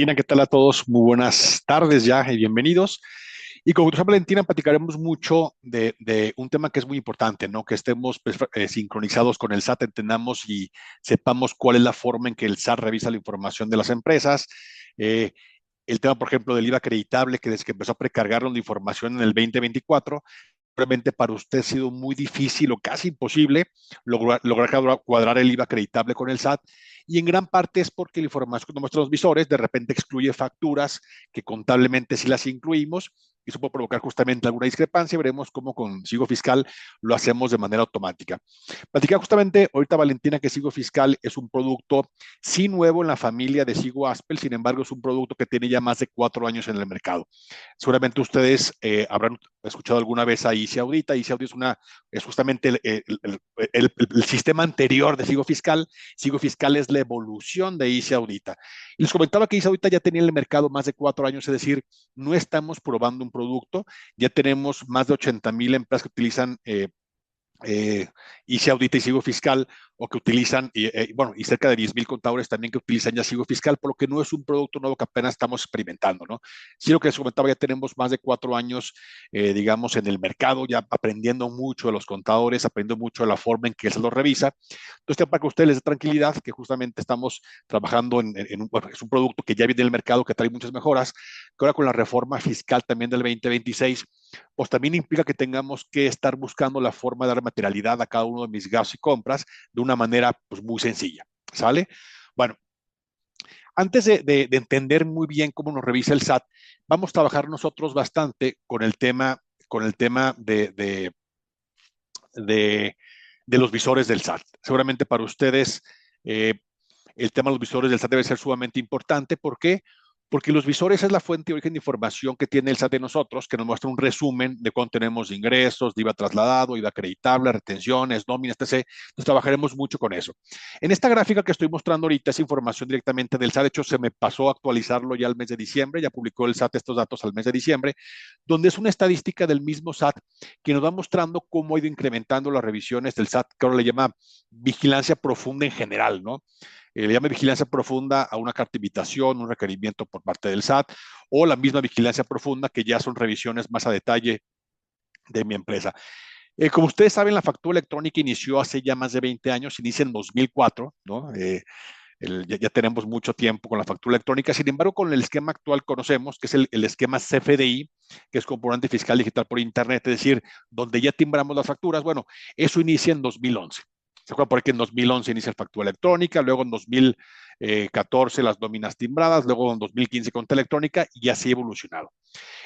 Valentina, ¿qué tal a todos? Muy buenas tardes ya y bienvenidos. Y con doctora Valentina platicaremos mucho de un tema que es muy importante, ¿no? Que estemos pues, sincronizados con el SAT, entendamos y sepamos cuál es la forma en que el SAT revisa la información de las empresas. Eh, el tema, por ejemplo, del IVA acreditable, que desde que empezó a precargarnos de información en el 2024, realmente para usted ha sido muy difícil o casi imposible lograr cuadrar el IVA acreditable con el SAT. Y en gran parte es porque la información que nos muestran los visores de repente excluye facturas que contablemente sí las incluimos. Y eso puede provocar justamente alguna discrepancia. Veremos cómo con Sigo Fiscal lo hacemos de manera automática. Platicar justamente ahorita, Valentina, que Sigo Fiscal es un producto sí nuevo en la familia de Sigo Aspel, sin embargo es un producto que tiene ya más de 4 años en el mercado. Seguramente ustedes habrán escuchado alguna vez a ICI Audita. ICI Audita es justamente el sistema anterior de Sigo Fiscal. Sigo Fiscal es la evolución de ICI Audita. Y les comentaba que ICI Audita ya tenía en el mercado más de 4 años, es decir, no estamos probando un producto, ya tenemos más de 80,000 empresas que utilizan eh, ICI Audita y Sigo Fiscal, o que utilizan, bueno, y cerca de 10,000 contadores también que utilizan ya Sigo Fiscal, por lo que no es un producto nuevo que apenas estamos experimentando, ¿no? Sí, lo que les comentaba, ya tenemos más de 4 años, digamos, en el mercado, ya aprendiendo mucho de los contadores, aprendiendo mucho de la forma en que se los revisa. Entonces, para que ustedes les dé tranquilidad, que justamente estamos trabajando bueno, es un producto que ya viene del mercado, que trae muchas mejoras, que ahora con la reforma fiscal también del 2026, pues también implica que tengamos que estar buscando la forma de dar materialidad a cada uno de mis gastos y compras de una manera pues muy sencilla, ¿sale? Bueno, antes de entender muy bien cómo nos revisa el SAT, vamos a trabajar nosotros bastante con el tema de, de los visores del SAT. Seguramente para ustedes eh, el tema de los visores del SAT debe ser sumamente importante. ¿Por qué? Porque los visores es la fuente de origen de información que tiene el SAT de nosotros, que nos muestra un resumen de cuánto tenemos de ingresos, de IVA trasladado, IVA acreditable, retenciones, nóminas, etc. Entonces trabajaremos mucho con eso. En esta gráfica que estoy mostrando ahorita es información directamente del SAT. De hecho, se me pasó a actualizarlo ya al mes de diciembre, ya publicó el SAT estos datos al mes de diciembre, donde es una estadística del mismo SAT que nos va mostrando cómo ha ido incrementando las revisiones del SAT, que ahora le llama vigilancia profunda en general, ¿no? Le llama vigilancia profunda a una carta de invitación, un requerimiento por parte del SAT, o la misma vigilancia profunda, que ya son revisiones más a detalle de mi empresa. Como ustedes saben, la factura electrónica inició hace ya más de 20 años, inicia en 2004, ¿no? Ya tenemos mucho tiempo con la factura electrónica. Sin embargo, con el esquema actual conocemos, que es el esquema CFDI, que es comprobante fiscal digital por Internet, es decir, donde ya timbramos las facturas. Bueno, eso inicia en 2011. ¿Se acuerdan? Por ahí que en 2011 inicia la factura electrónica, luego en 2014 las nóminas timbradas, luego en 2015 cuenta electrónica, y así ha evolucionado.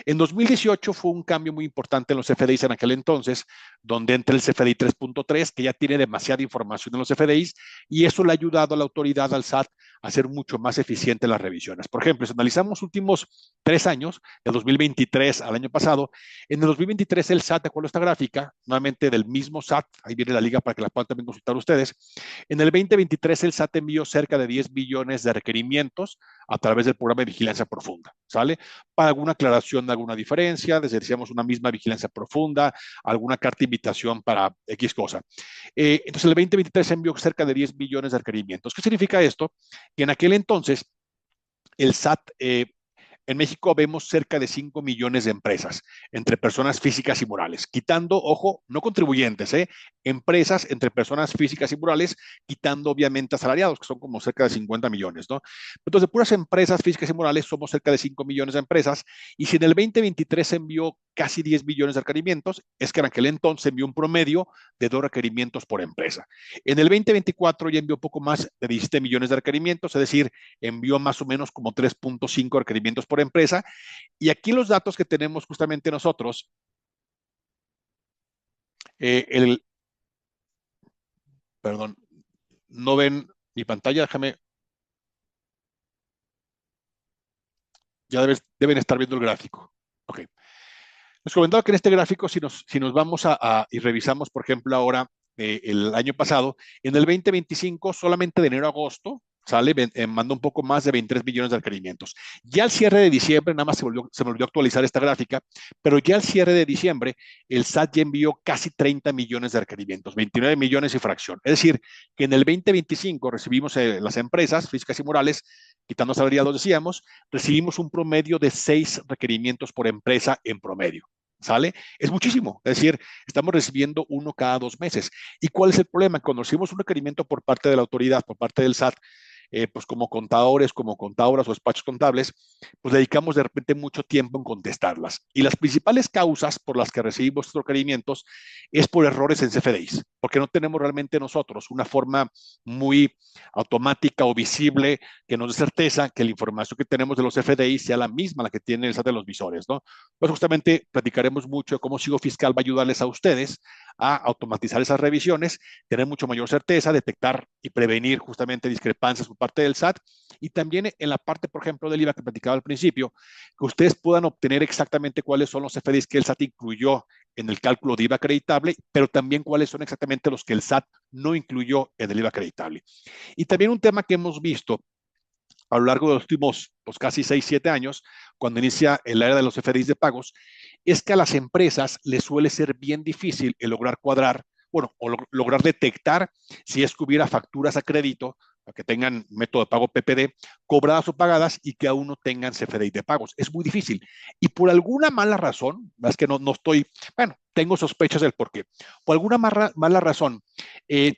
En 2018 fue un cambio muy importante en los CFDIs en aquel entonces, donde entra el CFDI 3.3, que ya tiene demasiada información en los CFDIs, y eso le ha ayudado a la autoridad, al SAT, a ser mucho más eficiente en las revisiones. Por ejemplo, si analizamos los últimos 3 años, de 2023 al año pasado, en el 2023 el SAT, de acuerdo a esta gráfica, nuevamente del mismo SAT, ahí viene la liga para que la puedan también consultar ustedes, en el 2023 el SAT envió cerca de 10 billones de requerimientos a través del programa de vigilancia profunda, ¿sale? Para alguna aclaración de alguna diferencia, desde decíamos una misma vigilancia profunda, alguna carta de invitación para X cosa. Entonces, el 2023 se envió cerca de 10 billones de requerimientos. ¿Qué significa esto? Que en aquel entonces el SAT en México vemos cerca de 5 millones de empresas entre personas físicas y morales, quitando, ojo, no contribuyentes, empresas entre personas físicas y morales, quitando obviamente asalariados, que son como cerca de 50 millones, ¿no? Entonces, de puras empresas físicas y morales somos cerca de 5 millones de empresas, y si en el 2023 se envió casi 10 billones de requerimientos, es que en aquel entonces se envió un promedio de 2 requerimientos por empresa. En el 2024 ya envió poco más de 17 millones de requerimientos, es decir, envió más o menos como 3.5 requerimientos por empresa. Y aquí los datos que tenemos justamente nosotros, el, perdón, no ven mi pantalla, déjame, ya deben estar viendo el gráfico. Ok. Les comentaba que en este gráfico, si nos vamos y revisamos, por ejemplo, ahora el año pasado, en el 2025, solamente de enero a agosto, sale, manda un poco más de 23 millones de requerimientos. Ya al cierre de diciembre, nada más se me olvidó actualizar esta gráfica, pero ya al cierre de diciembre, el SAT ya envió casi 30 millones de requerimientos, 29 millones y fracción. Es decir, que en el 2025 recibimos las empresas físicas y morales quitando asalariados, decíamos, recibimos un promedio de 6 requerimientos por empresa en promedio. ¿Sale? Es muchísimo. Es decir, estamos recibiendo uno cada 2 meses. ¿Y cuál es el problema? Cuando recibimos un requerimiento por parte de la autoridad, por parte del SAT, pues como contadores, como contadoras o despachos contables, pues dedicamos de repente mucho tiempo en contestarlas. Y las principales causas por las que recibimos estos requerimientos es por errores en CFDIs, porque no tenemos realmente nosotros una forma muy automática o visible que nos dé certeza que la información que tenemos de los CFDIs sea la misma la que tiene el SAT de los visores, ¿no? Pues justamente platicaremos mucho de cómo Sigo Fiscal va a ayudarles a ustedes a automatizar esas revisiones, tener mucho mayor certeza, detectar y prevenir justamente discrepancias por parte del SAT y también en la parte, por ejemplo, del IVA que platicaba al principio, que ustedes puedan obtener exactamente cuáles son los FDIs que el SAT incluyó en el cálculo de IVA acreditable, pero también cuáles son exactamente los que el SAT no incluyó en el IVA acreditable. Y también un tema que hemos visto a lo largo de los últimos pues, casi 6, 7 años, cuando inicia el era de los FDIs de pagos, es que a las empresas les suele ser bien difícil el lograr cuadrar, bueno, o lograr detectar si es que hubiera facturas a crédito, que tengan método de pago PPD, cobradas o pagadas y que aún no tengan CFDI de pagos. Es muy difícil. Y por alguna mala razón, es que no estoy, bueno, tengo sospechas del por qué. Por alguna mala razón,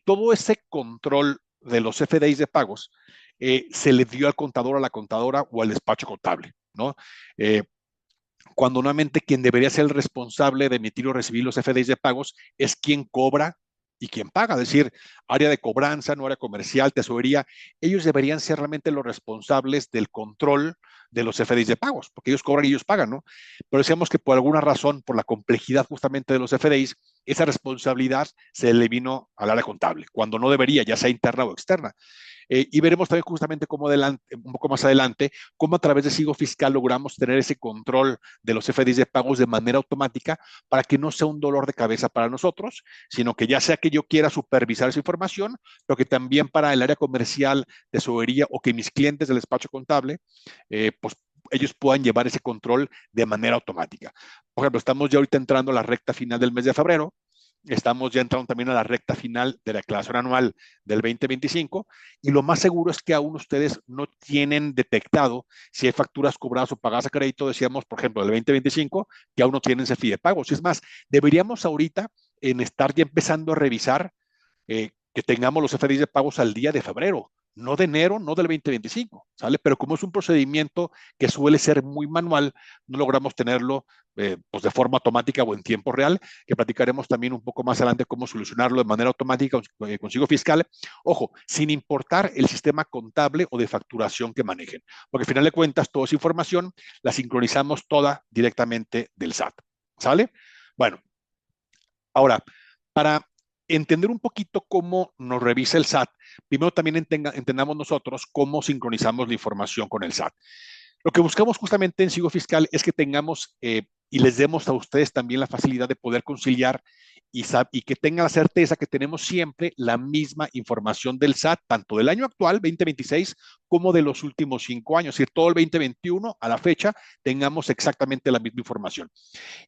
todo ese control de los CFDIs de pagos se le dio al contador, a la contadora o al despacho contable, ¿no? Eh, cuando nuevamente quien debería ser el responsable de emitir o recibir los FDIs de pagos es quien cobra y quien paga, es decir, área de cobranza, no área comercial, tesorería, ellos deberían ser realmente los responsables del control de los FDIs de pagos, porque ellos cobran y ellos pagan, ¿no? Pero decíamos que por alguna razón, por la complejidad justamente de los FDIs, esa responsabilidad se le vino al área contable, cuando no debería, ya sea interna o externa. Y veremos también justamente cómo adelante, un poco más adelante, cómo a través de Sigo Fiscal logramos tener ese control de los FDIs de pagos de manera automática para que no sea un dolor de cabeza para nosotros, sino que ya sea que yo quiera supervisar esa información, pero que también para el área comercial, tesorería o que mis clientes del despacho contable, pues ellos puedan llevar ese control de manera automática. Por ejemplo, estamos ya ahorita entrando a la recta final del mes de febrero. Estamos ya entrando también a la recta final de la declaración anual del 2025 y lo más seguro es que aún ustedes no tienen detectado si hay facturas cobradas o pagadas a crédito, decíamos, por ejemplo, del 2025, que aún no tienen ese fee de pagos. Es más, deberíamos ahorita en estar ya empezando a revisar que tengamos los FDIs de pagos al día de febrero, no de enero, no del 2025, ¿sale? Pero como es un procedimiento que suele ser muy manual, no logramos tenerlo pues de forma automática o en tiempo real, que platicaremos también un poco más adelante cómo solucionarlo de manera automática con Sigo Fiscal, ojo, sin importar el sistema contable o de facturación que manejen, porque al final de cuentas toda esa información la sincronizamos toda directamente del SAT, ¿sale? Bueno, ahora, para entender un poquito cómo nos revisa el SAT, primero también entendamos nosotros cómo sincronizamos la información con el SAT. Lo que buscamos justamente en Sigo Fiscal es que tengamos y les demos a ustedes también la facilidad de poder conciliar y que tengan la certeza que tenemos siempre la misma información del SAT, tanto del año actual, 2026, como de los últimos 5 años. Es decir, todo el 2021 a la fecha tengamos exactamente la misma información.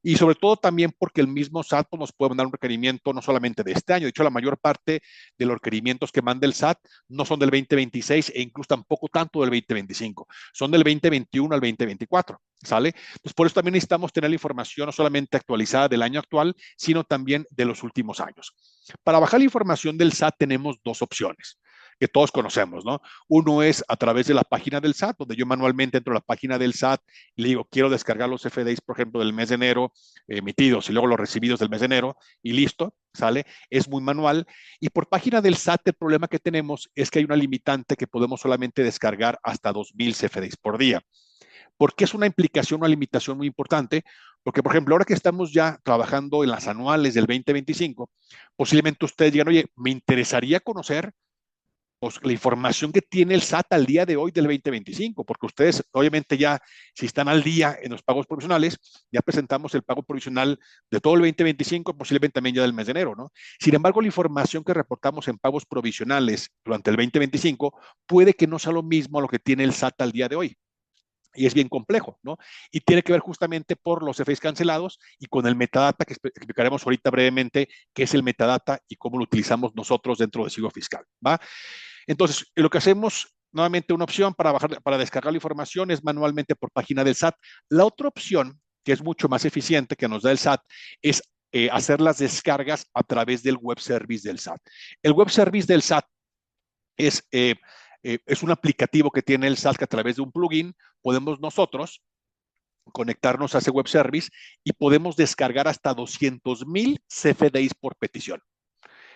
Y sobre todo también porque el mismo SAT pues, nos puede mandar un requerimiento no solamente de este año, de hecho la mayor parte de los requerimientos que manda el SAT no son del 2026 e incluso tampoco tanto del 2025, son del 2021 al 2024, ¿sale? Entonces por eso también necesitamos tener la información no solamente actualizada del año actual, sino también de los últimos años. Para bajar la información del SAT tenemos dos opciones que todos conocemos, ¿no? Uno es a través de la página del SAT, donde yo manualmente entro a la página del SAT y le digo, quiero descargar los FDIs, por ejemplo, del mes de enero emitidos y luego los recibidos del mes de enero y listo, ¿sale? Es muy manual. Y por página del SAT, el problema que tenemos es que hay una limitante que podemos solamente descargar hasta 2,000 CFDIs por día. ¿Por qué es una implicación, una limitación muy importante? Porque, por ejemplo, ahora que estamos ya trabajando en las anuales del 2025, posiblemente ustedes digan, oye, me interesaría conocer pues, la información que tiene el SAT al día de hoy del 2025, porque ustedes obviamente ya, si están al día en los pagos provisionales, ya presentamos el pago provisional de todo el 2025, posiblemente también ya del mes de enero, ¿no? Sin embargo, la información que reportamos en pagos provisionales durante el 2025 puede que no sea lo mismo a lo que tiene el SAT al día de hoy. Y es bien complejo, ¿no? Y tiene que ver justamente por los efectos cancelados y con el metadata que explicaremos ahorita brevemente qué es el metadata y cómo lo utilizamos nosotros dentro de Sigo Fiscal, ¿va? Entonces, lo que hacemos Nuevamente, una opción para bajar, para descargar la información es manualmente por página del SAT. La otra opción, que es mucho más eficiente que nos da el SAT, es hacer las descargas a través del web service del SAT. El web service del SAT es un aplicativo que tiene el SAT que a través de un plugin podemos nosotros conectarnos a ese web service y podemos descargar hasta 200,000 CFDIs por petición.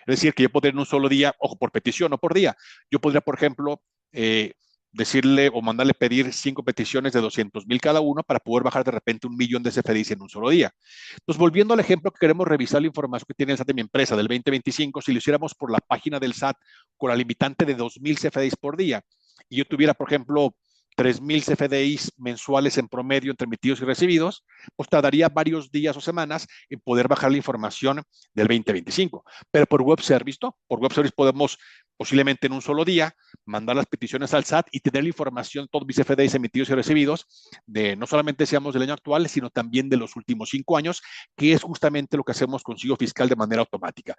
Es decir, que yo podría en un solo día, ojo, por petición o por día, yo podría, por ejemplo, eh, decirle o mandarle pedir 5 peticiones de 200,000 cada uno para poder bajar de repente 1,000,000 de CFDIs en un solo día. Entonces, volviendo al ejemplo que queremos revisar la información que tiene el SAT de mi empresa del 2025, si lo hiciéramos por la página del SAT con la limitante de 2,000 CFDIs por día y yo tuviera, por ejemplo, 3,000 CFDIs mensuales en promedio entre emitidos y recibidos, pues tardaría varios días o semanas en poder bajar la información del 2025. Pero por web service, no. Por web service podemos posiblemente en un solo día mandar las peticiones al SAT y tener la información, todos mis CFDIs emitidos y recibidos, de no solamente seamos del año actual, sino también de los últimos 5 años, que es justamente lo que hacemos con Sigo Fiscal de manera automática.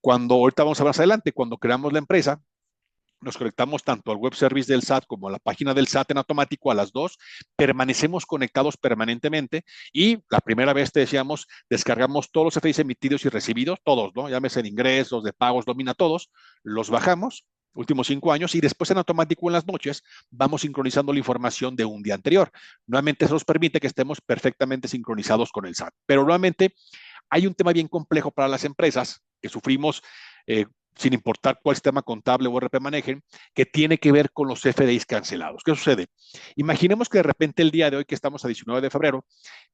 Cuando, ahorita vamos a ver más adelante, cuando creamos la empresa, nos conectamos tanto al web service del SAT como a la página del SAT en automático, a las dos, permanecemos conectados permanentemente y la primera vez te decíamos, descargamos todos los FDIs emitidos y recibidos, todos, ¿no? Llámese de ingresos, de pagos, domina todos, los bajamos, últimos 5 años, y después en automático en las noches vamos sincronizando la información de un día anterior. Nuevamente eso nos permite que estemos perfectamente sincronizados con el SAT. Pero nuevamente hay un tema bien complejo para las empresas que sufrimos eh, sin importar cuál sistema contable o RP manejen, que tiene que ver con los FDIs cancelados. ¿Qué sucede? Imaginemos que de repente el día de hoy, que estamos a 19 de febrero,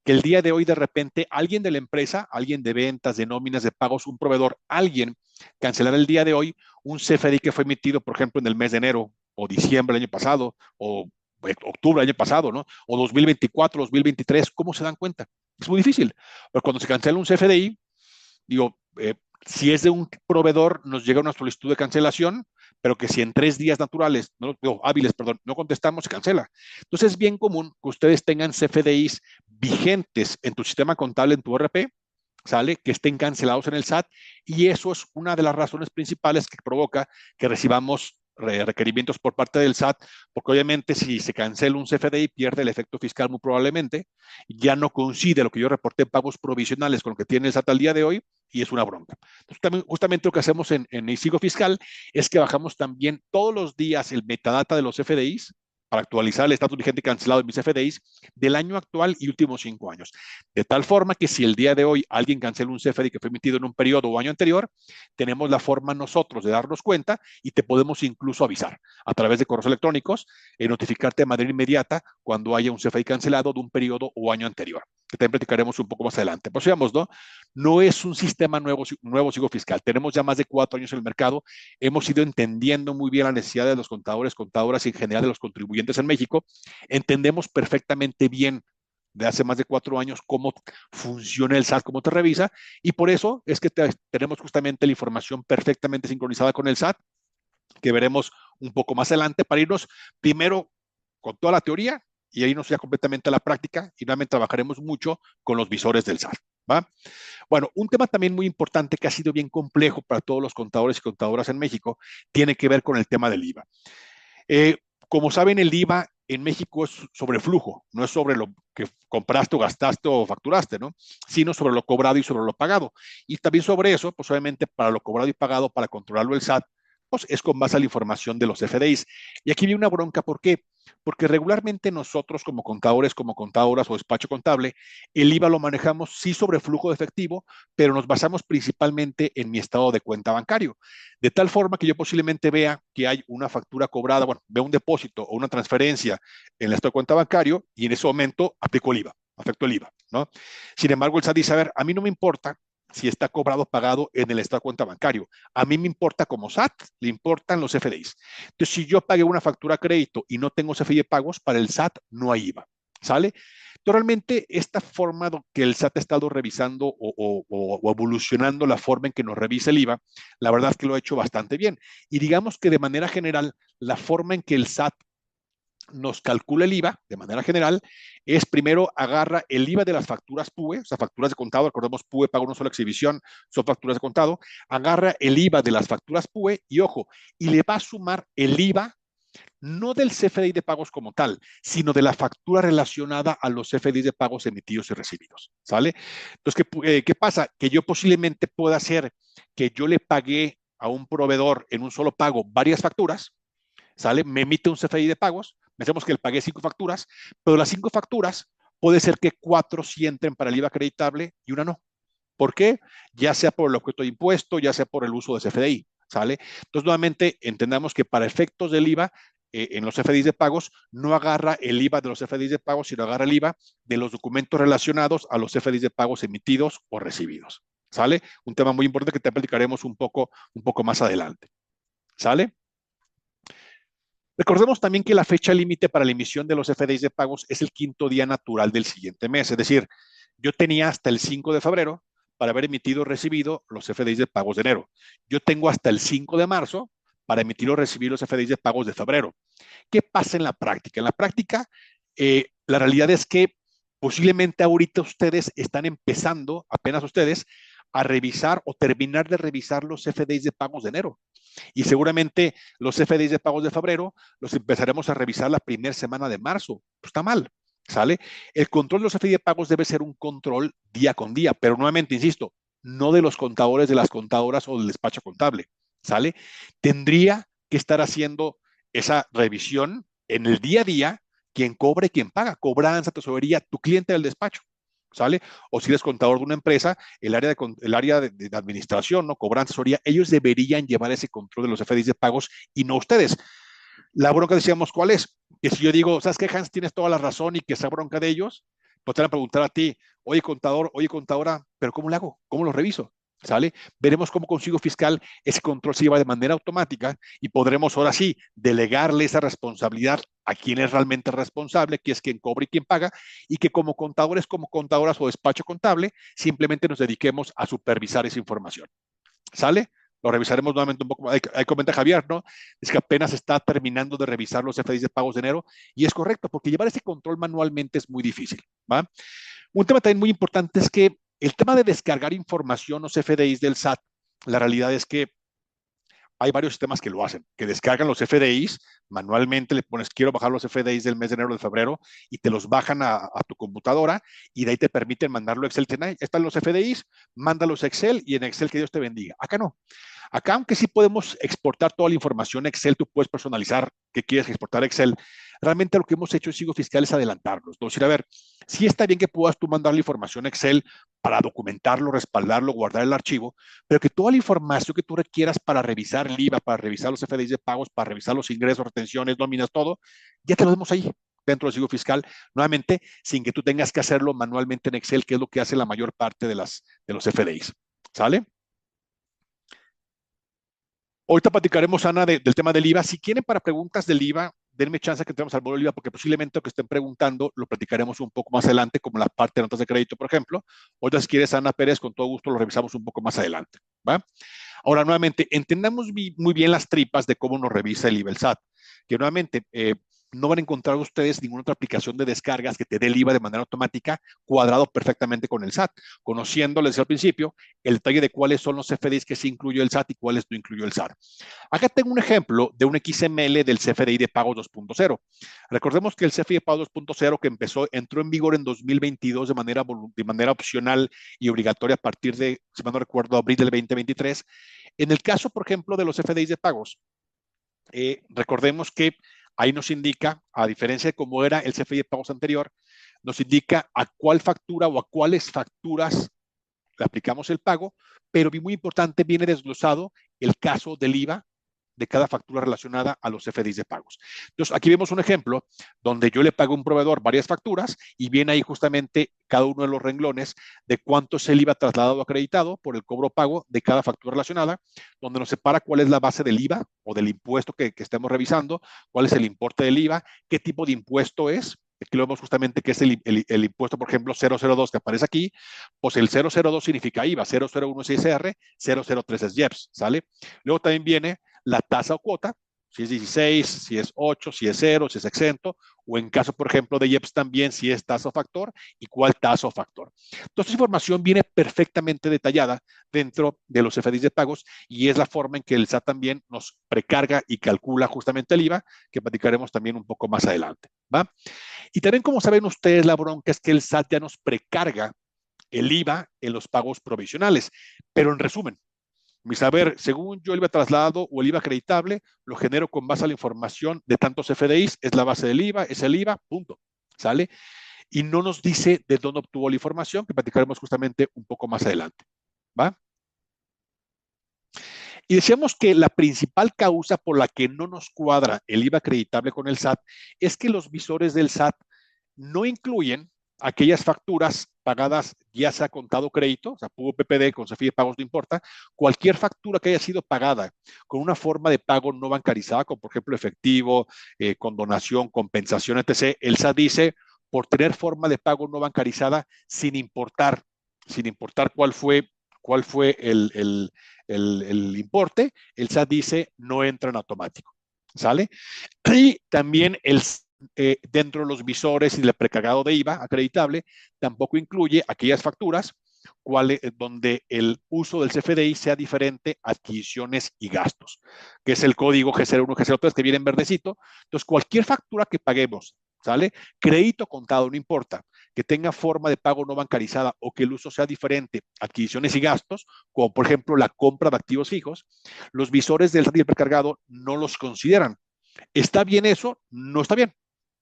que el día de hoy de repente alguien de la empresa, alguien de ventas, de nóminas, de pagos, un proveedor, alguien cancelara el día de hoy un CFDI que fue emitido, por ejemplo, en el mes de enero o diciembre del año pasado o octubre del año pasado, ¿no? O 2024, 2023, ¿cómo se dan cuenta? Es muy difícil. Pero cuando se cancela un CFDI, digo, si es de un proveedor, nos llega una solicitud de cancelación, pero que si en 3 días naturales, no, hábiles, perdón, no contestamos, se cancela. Entonces es bien común que ustedes tengan CFDIs vigentes en tu sistema contable, en tu RP, ¿sale? Que estén cancelados en el SAT, y eso es una de las razones principales que provoca que recibamos requerimientos por parte del SAT, porque obviamente si se cancela un CFDI pierde el efecto fiscal muy probablemente, ya no coincide lo que yo reporté en pagos provisionales con lo que tiene el SAT al día de hoy, y es una bronca. Entonces, también, justamente lo que hacemos en el Sigo Fiscal es que bajamos también todos los días el metadata de los CFDIs para actualizar el estatus vigente cancelado de mis CFDIs del año actual y últimos 5 años. De tal forma que si el día de hoy alguien cancela un CFDI que fue emitido en un periodo o año anterior, tenemos la forma nosotros de darnos cuenta y te podemos incluso avisar a través de correos electrónicos, notificarte de manera inmediata cuando haya un CFDI cancelado de un periodo o año anterior, que también platicaremos un poco más adelante. Pues digamos, ¿no? No es un sistema nuevo Sigo Fiscal. Tenemos ya más de 4 años en el mercado. Hemos ido entendiendo muy bien la necesidad de los contadores, contadoras y en general de los contribuyentes en México. Entendemos perfectamente bien de hace más de 4 años cómo funciona el SAT, cómo te revisa, y por eso es que tenemos justamente la información perfectamente sincronizada con el SAT, que veremos un poco más adelante, para irnos primero con toda la teoría y ahí nos ya completamente a la práctica, y nuevamente trabajaremos mucho con los visores del SAT. ¿Va? Bueno, un tema también muy importante que ha sido bien complejo para todos los contadores y contadoras en México tiene que ver con el tema del IVA. Eh, Como saben, el IVA en México es sobre flujo, no es sobre lo que compraste o gastaste o facturaste, ¿no? Sino sobre lo cobrado y sobre lo pagado. Y también sobre eso, pues obviamente para lo cobrado y pagado, para controlarlo el SAT, pues es con base a la información de los FDIs. Y aquí viene una bronca, ¿por qué? Porque regularmente nosotros como contadores, como contadoras o despacho contable, el IVA lo manejamos sí sobre flujo de efectivo, pero nos basamos principalmente en mi estado de cuenta bancario. De tal forma que yo posiblemente vea que hay una factura cobrada, bueno, veo un depósito o una transferencia en el estado de cuenta bancario y en ese momento aplico el IVA, afecto el IVA, ¿no? Sin embargo, el SAT dice, a ver, a mí no me importa si está cobrado o pagado en el estado de cuenta bancario. A mí me importa como SAT, le importan los FDIs. Entonces, si yo pagué una factura a crédito y no tengo CFDI de pagos, para el SAT no hay IVA, ¿sale? Entonces, realmente esta forma que el SAT ha estado revisando o evolucionando la forma en que nos revisa el IVA, la verdad es que lo ha hecho bastante bien. Y digamos que de manera general, la forma en que el SAT nos calcula el IVA de manera general es primero agarra el IVA de las facturas PUE, o sea, facturas de contado, recordemos PUE paga una sola exhibición, son facturas de contado, agarra el IVA de las facturas PUE y ojo, y le va a sumar el IVA no del CFDI de pagos como tal, sino de la factura relacionada a los CFDI de pagos emitidos y recibidos, ¿sale? Entonces, ¿qué pasa? Que yo posiblemente pueda hacer que yo le pagué a un proveedor en un solo pago varias facturas, ¿sale? Me emite un CFDI de pagos, pensemos que le pagué 5 facturas, pero las 5 facturas puede ser que 4 sí entren para el IVA acreditable y una no. ¿Por qué? Ya sea por el objeto de impuesto, ya sea por el uso de CFDI, ¿sale? Entonces, nuevamente, entendamos que para efectos del IVA, en los CFDIs de pagos, no agarra el IVA de los CFDIs de pagos, sino agarra el IVA de los documentos relacionados a los CFDIs de pagos emitidos o recibidos, ¿sale? Un tema muy importante que te platicaremos un poco más adelante, ¿sale? Recordemos también que la fecha límite para la emisión de los CFDIs de pagos es el quinto día natural del siguiente mes, es decir, yo tenía hasta el 5 de febrero para haber emitido o recibido los CFDIs de pagos de enero. Yo tengo hasta el 5 de marzo para emitir o recibir los CFDIs de pagos de febrero. ¿Qué pasa en la práctica? En la práctica, la realidad es que posiblemente ahorita ustedes están empezando, apenas ustedes, a revisar o terminar de revisar los CFDIs de pagos de enero. Y seguramente los CFDIs de pagos de febrero los empezaremos a revisar la primera semana de marzo. Pues está mal, ¿sale? El control de los CFDIs de pagos debe ser un control día con día, pero nuevamente, insisto, no de los contadores, de las contadoras o del despacho contable, ¿sale? Tendría que estar haciendo esa revisión en el día a día, quien cobre, quien paga, cobranza, tesorería, tu cliente del despacho, ¿sale? O si eres contador de una empresa, el área de administración, ¿no? Cobranza, tesorería, ellos deberían llevar ese control de los FDIs de pagos y no ustedes. La bronca decíamos, ¿cuál es? Que si yo digo, ¿sabes qué, Hans? Tienes toda la razón y que esa bronca de ellos, pues te van a preguntar a ti, oye, contador, oye, contadora, ¿pero cómo lo hago? ¿Cómo lo reviso? ¿Sale? Veremos cómo consigo fiscal ese control se lleva de manera automática y podremos ahora sí delegarle esa responsabilidad a quien es realmente responsable, que es quien cobra y quien paga, y que como contadores, como contadoras o despacho contable, simplemente nos dediquemos a supervisar esa información. ¿Sale? Lo revisaremos nuevamente un poco. Ahí comenta Javier, ¿no? Es que apenas está terminando de revisar los FDIs de pagos de enero y es correcto, porque llevar ese control manualmente es muy difícil, ¿va? Un tema también muy importante es que el tema de descargar información o CFDIs del SAT, la realidad es que hay varios sistemas que lo hacen, que descargan los FDIs manualmente, le pones quiero bajar los FDIs del mes de enero de febrero y te los bajan a tu computadora y de ahí te permiten mandarlo a Excel. Están los FDIs, mándalos a Excel y en Excel que Dios te bendiga. Acá no. Acá, aunque sí podemos exportar toda la información a Excel, tú puedes personalizar qué quieres exportar a Excel. Realmente lo que hemos hecho en Sigo Fiscal es adelantarlos. ¿No? Es decir, a ver, sí está bien que puedas tú mandar la información a Excel para documentarlo, respaldarlo, guardar el archivo, pero que toda la información que tú requieras para revisar el IVA, para revisar los FDIs de pagos, para revisar los ingresos, retenciones, nóminas, todo, ya te lo demos ahí dentro del Sigo Fiscal, nuevamente, sin que tú tengas que hacerlo manualmente en Excel, que es lo que hace la mayor parte de los FDIs. ¿Sale? Ahorita platicaremos, Ana, del tema del IVA. Si quieren para preguntas del IVA, denme chance que entremos al módulo del IVA, porque posiblemente lo que estén preguntando lo platicaremos un poco más adelante, como la parte de notas de crédito, por ejemplo. Ahorita, si quieres, Ana Pérez, con todo gusto lo revisamos un poco más adelante. ¿Va? Ahora, nuevamente, entendamos muy bien las tripas de cómo nos revisa el IVA el SAT, que nuevamente no van a encontrar ustedes ninguna otra aplicación de descargas que te dé el IVA de manera automática cuadrado perfectamente con el SAT, conociéndoles al principio el detalle de cuáles son los CFDIs que sí incluyó el SAT y cuáles no incluyó el SAT. Acá tengo un ejemplo de un XML del CFDI de pagos 2.0. Recordemos que el CFDI de pagos 2.0 que entró en vigor en 2022 de manera opcional y obligatoria a partir de, si mal no recuerdo, abril del 2023. En el caso, por ejemplo, de los FDIs de pagos, recordemos que ahí nos indica, a diferencia de cómo era el CFDI de pagos anterior, nos indica a cuál factura o a cuáles facturas le aplicamos el pago, pero muy importante, viene desglosado el caso del IVA de cada factura relacionada a los FDIs de pagos. Entonces, aquí vemos un ejemplo donde yo le pago a un proveedor varias facturas y viene ahí justamente cada uno de los renglones de cuánto es el IVA trasladado o acreditado por el cobro pago de cada factura relacionada, donde nos separa cuál es la base del IVA o del impuesto que estemos revisando, cuál es el importe del IVA, qué tipo de impuesto es. Aquí lo vemos justamente que es el impuesto, por ejemplo, 002 que aparece aquí, pues el 002 significa IVA, 001 es ISR, 003 es IEPS, ¿sale? Luego también viene la tasa o cuota, si es 16, si es 8, si es 0, si es exento, o en caso, por ejemplo, de IEPS también, si es tasa o factor y cuál tasa o factor. Entonces, esta información viene perfectamente detallada dentro de los FDIs de pagos y es la forma en que el SAT también nos precarga y calcula justamente el IVA, que platicaremos también un poco más adelante, ¿va? Y también, como saben ustedes, la bronca es que el SAT ya nos precarga el IVA en los pagos provisionales, pero en resumen, mi saber, según yo el IVA trasladado o el IVA acreditable, lo genero con base a la información de tantos FDIs, es la base del IVA, es el IVA, punto. ¿Sale? Y no nos dice de dónde obtuvo la información, que platicaremos justamente un poco más adelante. ¿Va? Y decíamos que la principal causa por la que no nos cuadra el IVA acreditable con el SAT es que los visores del SAT no incluyen aquellas facturas pagadas ya sea contado crédito, o sea, PUB, PPD, con CFE de pagos no importa, cualquier factura que haya sido pagada con una forma de pago no bancarizada, como por ejemplo efectivo, con donación, compensación, etc., el SAT dice, por tener forma de pago no bancarizada, sin importar cuál fue el importe, el SAT dice no entra en automático. ¿Sale? Y también dentro de los visores y el precargado de IVA acreditable, tampoco incluye aquellas facturas donde el uso del CFDI sea diferente a adquisiciones y gastos, que es el código G01, G03 que viene en verdecito. Entonces, cualquier factura que paguemos, ¿sale? Crédito contado, no importa, que tenga forma de pago no bancarizada o que el uso sea diferente a adquisiciones y gastos, como por ejemplo la compra de activos fijos, los visores del SAT y el precargado no los consideran. ¿Está bien eso? No está bien.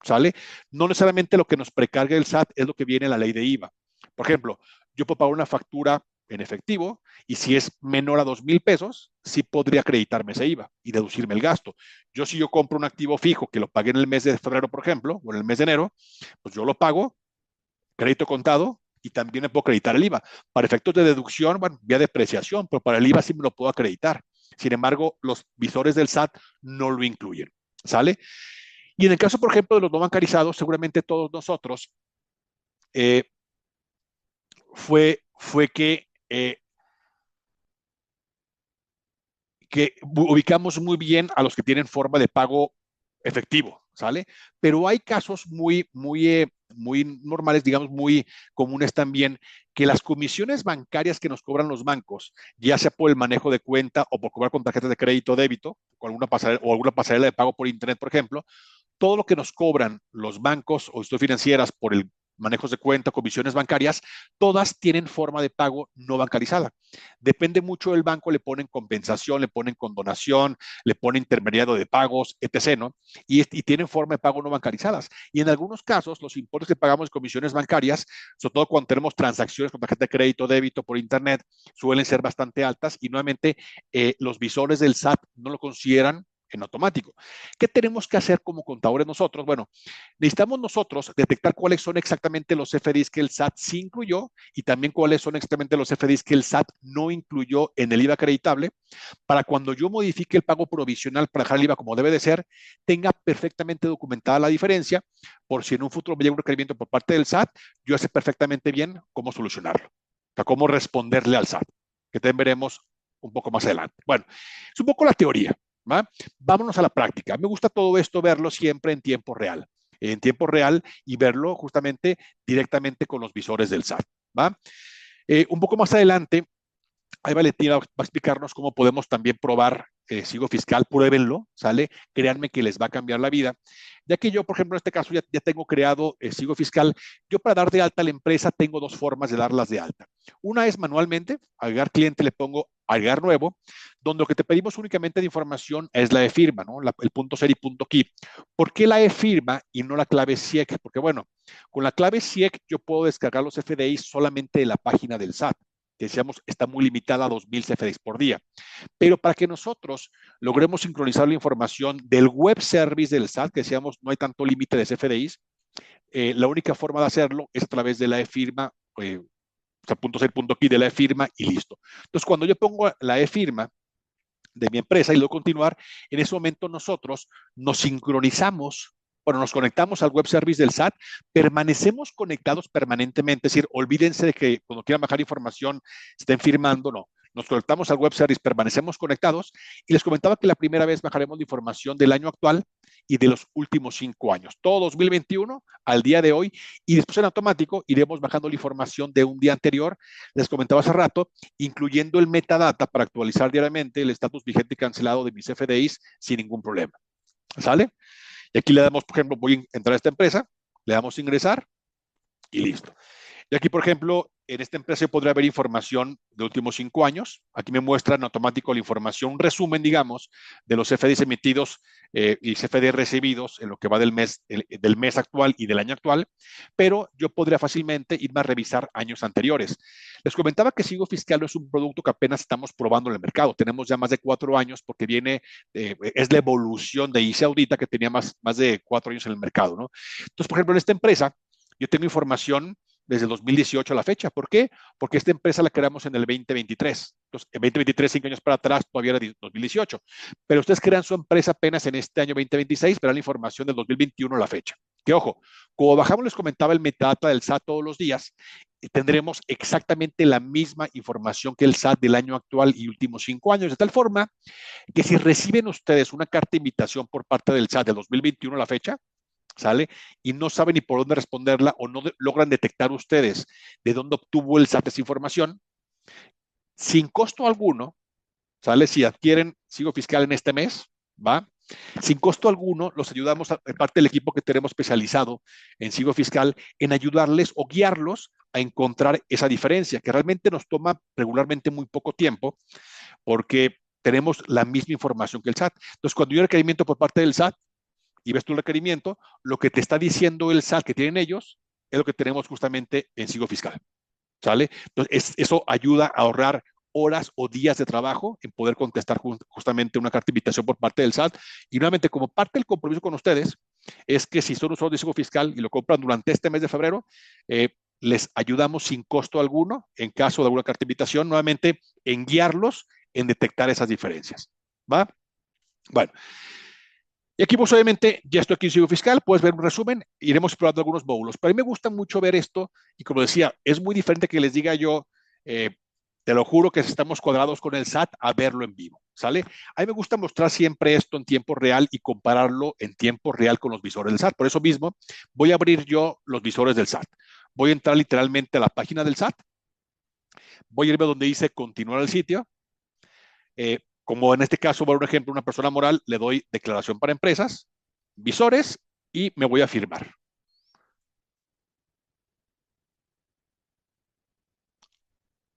¿Sale? No necesariamente lo que nos precarga el SAT es lo que viene en la ley de IVA. Por ejemplo, yo puedo pagar una factura en efectivo y si es menor a 2,000 pesos, sí podría acreditarme ese IVA y deducirme el gasto. Si yo compro un activo fijo que lo pagué en el mes de febrero, por ejemplo, o en el mes de enero, pues yo lo pago, crédito contado, y también me puedo acreditar el IVA. Para efectos de deducción, bueno, vía depreciación, pero para el IVA sí me lo puedo acreditar. Sin embargo, los visores del SAT no lo incluyen. ¿Sale? Y en el caso, por ejemplo, de los no bancarizados, seguramente todos nosotros eh, fue que ubicamos muy bien a los que tienen forma de pago efectivo, ¿sale? Pero hay casos muy normales, digamos, muy comunes también, que las comisiones bancarias que nos cobran los bancos, ya sea por el manejo de cuenta o por cobrar con tarjetas de crédito o débito, o alguna pasarela de pago por internet, por ejemplo, todo lo que nos cobran los bancos o instituciones financieras por el manejos de cuenta, comisiones bancarias, todas tienen forma de pago no bancarizada. Depende mucho del banco, le ponen compensación, le ponen condonación, le ponen intermediario de pagos, etc., ¿no? Y tienen forma de pago no bancarizadas. Y en algunos casos, los importes que pagamos de comisiones bancarias, sobre todo cuando tenemos transacciones con tarjeta de crédito, débito por internet, suelen ser bastante altas y nuevamente los visores del SAT no lo consideran en automático. ¿Qué tenemos que hacer como contadores nosotros? Bueno, necesitamos nosotros detectar cuáles son exactamente los FDIs que el SAT sí incluyó y también cuáles son exactamente los FDIs que el SAT no incluyó en el IVA acreditable para cuando yo modifique el pago provisional para dejar el IVA como debe de ser, tenga perfectamente documentada la diferencia por si en un futuro me llega un requerimiento por parte del SAT, yo sé perfectamente bien cómo solucionarlo, o sea, cómo responderle al SAT, que también veremos un poco más adelante. Bueno, es un poco la teoría. ¿Va? Vámonos a la práctica. Me gusta todo esto verlo siempre en tiempo real y verlo justamente directamente con los visores del SAT. ¿Va? Un poco más adelante, ahí Valentina va a explicarnos cómo podemos también probar Sigo Fiscal, pruébenlo, ¿sale? Créanme que les va a cambiar la vida. Ya que yo, por ejemplo, en este caso ya tengo creado Sigo Fiscal, yo para dar de alta a la empresa tengo dos formas de darlas de alta. Una es manualmente, agregar cliente, le pongo agregar nuevo, donde lo que te pedimos únicamente de información es la e-firma, ¿no? El punto ser y punto key. ¿Por qué la e-firma y no la clave SIEC? Porque bueno, con la clave SIEC yo puedo descargar los FDI solamente de la página del SAT, que decíamos está muy limitada a 2,000 CFDIs por día. Pero para que nosotros logremos sincronizar la información del web service del SAT, que decíamos no hay tanto límite de CFDIs, la única forma de hacerlo es a través de la e-firma, o sea, punto ser, punto key de la e-firma y listo. Entonces, cuando yo pongo la e-firma de mi empresa y luego continuar, en ese momento nosotros nos sincronizamos, bueno, nos conectamos al web service del SAT, permanecemos conectados permanentemente, es decir, olvídense de que cuando quieran bajar información estén firmando, no. nos conectamos al web service, permanecemos conectados y les comentaba que la primera vez bajaremos la información del año actual y de los últimos 5 años, todo 2021 al día de hoy, y después en automático iremos bajando la información de un día anterior, les comentaba hace rato, incluyendo el metadata para actualizar diariamente el estatus vigente y cancelado de mis FDIs sin ningún problema. ¿Sale? Y aquí le damos, por ejemplo, voy a entrar a esta empresa, le damos ingresar y listo. Y aquí, por ejemplo, en esta empresa yo podría ver información de últimos 5 años. Aquí me muestra en automático la información, un resumen, digamos, de los CFDs emitidos y CFDs recibidos en lo que va del mes actual y del año actual, pero yo podría fácilmente irme a revisar años anteriores. Les comentaba que Sigo Fiscal es un producto que apenas estamos probando en el mercado. Tenemos ya más de 4 años porque es la evolución de ICE Audita que tenía más de 4 años en el mercado, ¿no? Entonces, por ejemplo, en esta empresa, yo tengo información desde el 2018 a la fecha. ¿Por qué? Porque esta empresa la creamos en el 2023. Entonces, en 2023, 5 años para atrás, todavía era 2018. Pero ustedes crean su empresa apenas en este año 2026, verán la información del 2021 a la fecha. Que ojo, como bajamos, les comentaba el metadata del SAT todos los días, tendremos exactamente la misma información que el SAT del año actual y últimos 5 años, de tal forma que si reciben ustedes una carta de invitación por parte del SAT del 2021 a la fecha, ¿sale? Y no saben ni por dónde responderla o no logran detectar ustedes de dónde obtuvo el SAT esa información, sin costo alguno, ¿sale? Si adquieren Sigo Fiscal en este mes, ¿va? Sin costo alguno, los ayudamos, parte del equipo que tenemos especializado en Sigo Fiscal, en ayudarles o guiarlos a encontrar esa diferencia, que realmente nos toma regularmente muy poco tiempo, porque tenemos la misma información que el SAT. Entonces, cuando hay un requerimiento por parte del SAT, y ves tu requerimiento, lo que te está diciendo el SAT que tienen ellos es lo que tenemos justamente en Sigo Fiscal. ¿Sale? Entonces, eso ayuda a ahorrar horas o días de trabajo en poder contestar justamente una carta de invitación por parte del SAT. Y nuevamente, como parte del compromiso con ustedes, es que si son usuarios de Sigo Fiscal y lo compran durante este mes de febrero, les ayudamos sin costo alguno, en caso de alguna carta de invitación, nuevamente en guiarlos en detectar esas diferencias. ¿Va? Bueno. Y aquí, pues obviamente, ya estoy aquí en Sigo Fiscal, puedes ver un resumen, iremos explorando algunos módulos. Pero a mí me gusta mucho ver esto, y como decía, es muy diferente que les diga yo, te lo juro que estamos cuadrados con el SAT, a verlo en vivo, ¿sale? A mí me gusta mostrar siempre esto en tiempo real y compararlo en tiempo real con los visores del SAT. Por eso mismo, voy a abrir yo los visores del SAT. Voy a entrar literalmente a la página del SAT, voy a irme donde dice continuar el sitio, como en este caso, por ejemplo, una persona moral, le doy declaración para empresas, visores y me voy a firmar.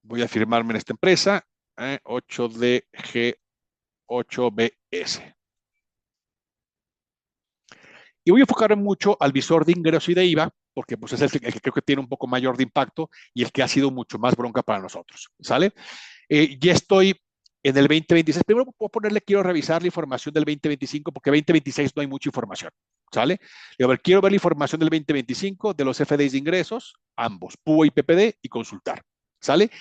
Voy a firmarme en esta empresa, 8DG8BS. Y voy a enfocarme mucho al visor de ingresos y de IVA, porque pues, es el que creo que tiene un poco mayor de impacto y el que ha sido mucho más bronca para nosotros. ¿Sale? Ya estoy en el 2026. Primero puedo ponerle, quiero revisar la información del 2025, porque 2026 no hay mucha información. ¿Sale? Y a ver, quiero ver la información del 2025 de los FDIs de ingresos, ambos, PUA y PPD, y consultar. ¿Sale?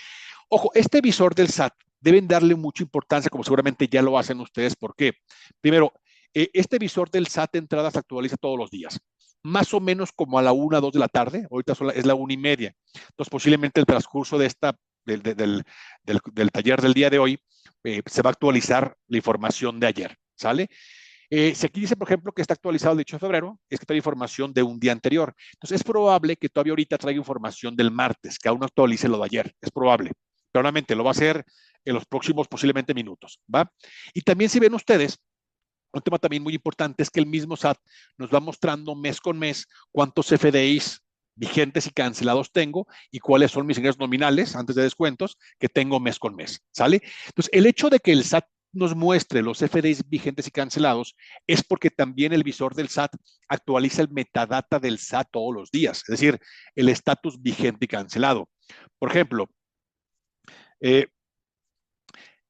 Ojo, este visor del SAT deben darle mucha importancia, como seguramente ya lo hacen ustedes. ¿Por qué? Primero, este visor del SAT de entrada se actualiza todos los días, más o menos como a la 1, 2 de la tarde. Ahorita es la 1:30. Entonces, posiblemente el transcurso de del taller del día de hoy se va a actualizar la información de ayer. ¿Sale? Si aquí dice, por ejemplo, que está actualizado el 8 de febrero, es que trae información de un día anterior. Entonces, es probable que todavía ahorita traiga información del martes, que aún no actualice lo de ayer. Es probable. Pero obviamente lo va a hacer en los próximos posiblemente minutos. ¿Va? Y también si ven ustedes, un tema también muy importante es que el mismo SAT nos va mostrando mes con mes cuántos FDIs vigentes y cancelados tengo y cuáles son mis ingresos nominales antes de descuentos que tengo mes con mes. ¿Sale? Entonces, el hecho de que el SAT nos muestre los FDIs vigentes y cancelados es porque también el visor del SAT actualiza el metadata del SAT todos los días, es decir, el estatus vigente y cancelado. Por ejemplo,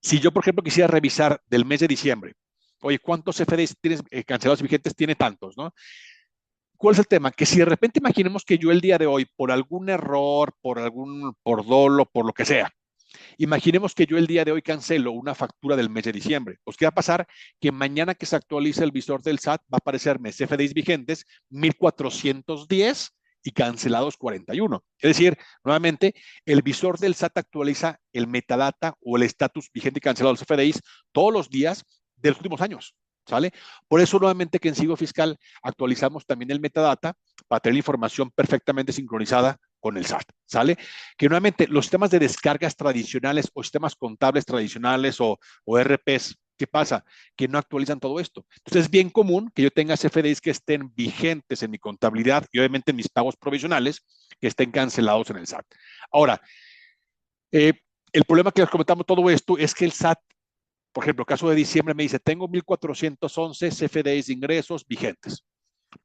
si yo, por ejemplo, quisiera revisar del mes de diciembre, oye, ¿cuántos FDIs tienes cancelados y vigentes? Tiene tantos, ¿no? ¿Cuál es el tema? Que si de repente imaginemos que yo el día de hoy, por algún error, por dolo, por lo que sea, imaginemos que yo el día de hoy cancelo una factura del mes de diciembre. Pues, ¿qué va a pasar? Que mañana que se actualice el visor del SAT va a aparecerme CFDIs vigentes 1410 y cancelados 41. Es decir, nuevamente, el visor del SAT actualiza el metadata o el estatus vigente y cancelado de los CFDIs todos los días de los últimos años. ¿Sale? Por eso, nuevamente, que en Sigo Fiscal actualizamos también el metadata para tener la información perfectamente sincronizada con el SAT. ¿Sale? Que nuevamente los sistemas de descargas tradicionales o sistemas contables tradicionales o RPs, ¿qué pasa? Que no actualizan todo esto. Entonces es bien común que yo tenga CFDIs que estén vigentes en mi contabilidad y obviamente en mis pagos provisionales que estén cancelados en el SAT. Ahora, el problema que les comentamos todo esto es que el SAT, por ejemplo, el caso de diciembre me dice, tengo 1,411 CFDIs de ingresos vigentes,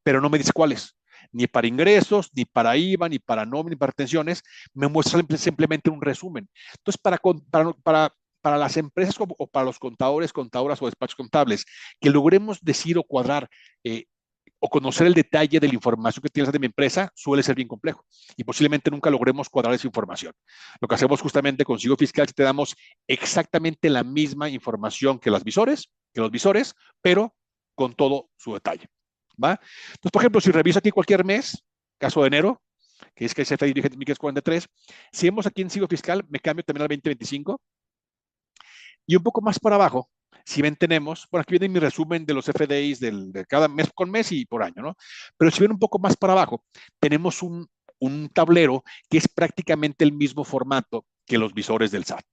pero no me dice cuáles. Ni para ingresos, ni para IVA, ni para nómina, ni para retenciones, me muestra simplemente un resumen. Entonces, para las empresas o para los contadores, contadoras o despachos contables, que logremos decir o cuadrar o conocer el detalle de la información que tienes de mi empresa, suele ser bien complejo y posiblemente nunca logremos cuadrar esa información. Lo que hacemos justamente con Sigo Fiscal es que te damos exactamente la misma información que los visores, pero con todo su detalle. ¿Va? Entonces, por ejemplo, si reviso aquí cualquier mes, caso de enero, que es que es CFDI vigente 43, si vemos aquí en Sigo Fiscal, me cambio también al 2025 y un poco más para abajo, si ven, tenemos, bueno, aquí viene mi resumen de los FDIs de cada mes con mes y por año, ¿no? Pero si ven un poco más para abajo, tenemos un tablero que es prácticamente el mismo formato que los visores del SAT.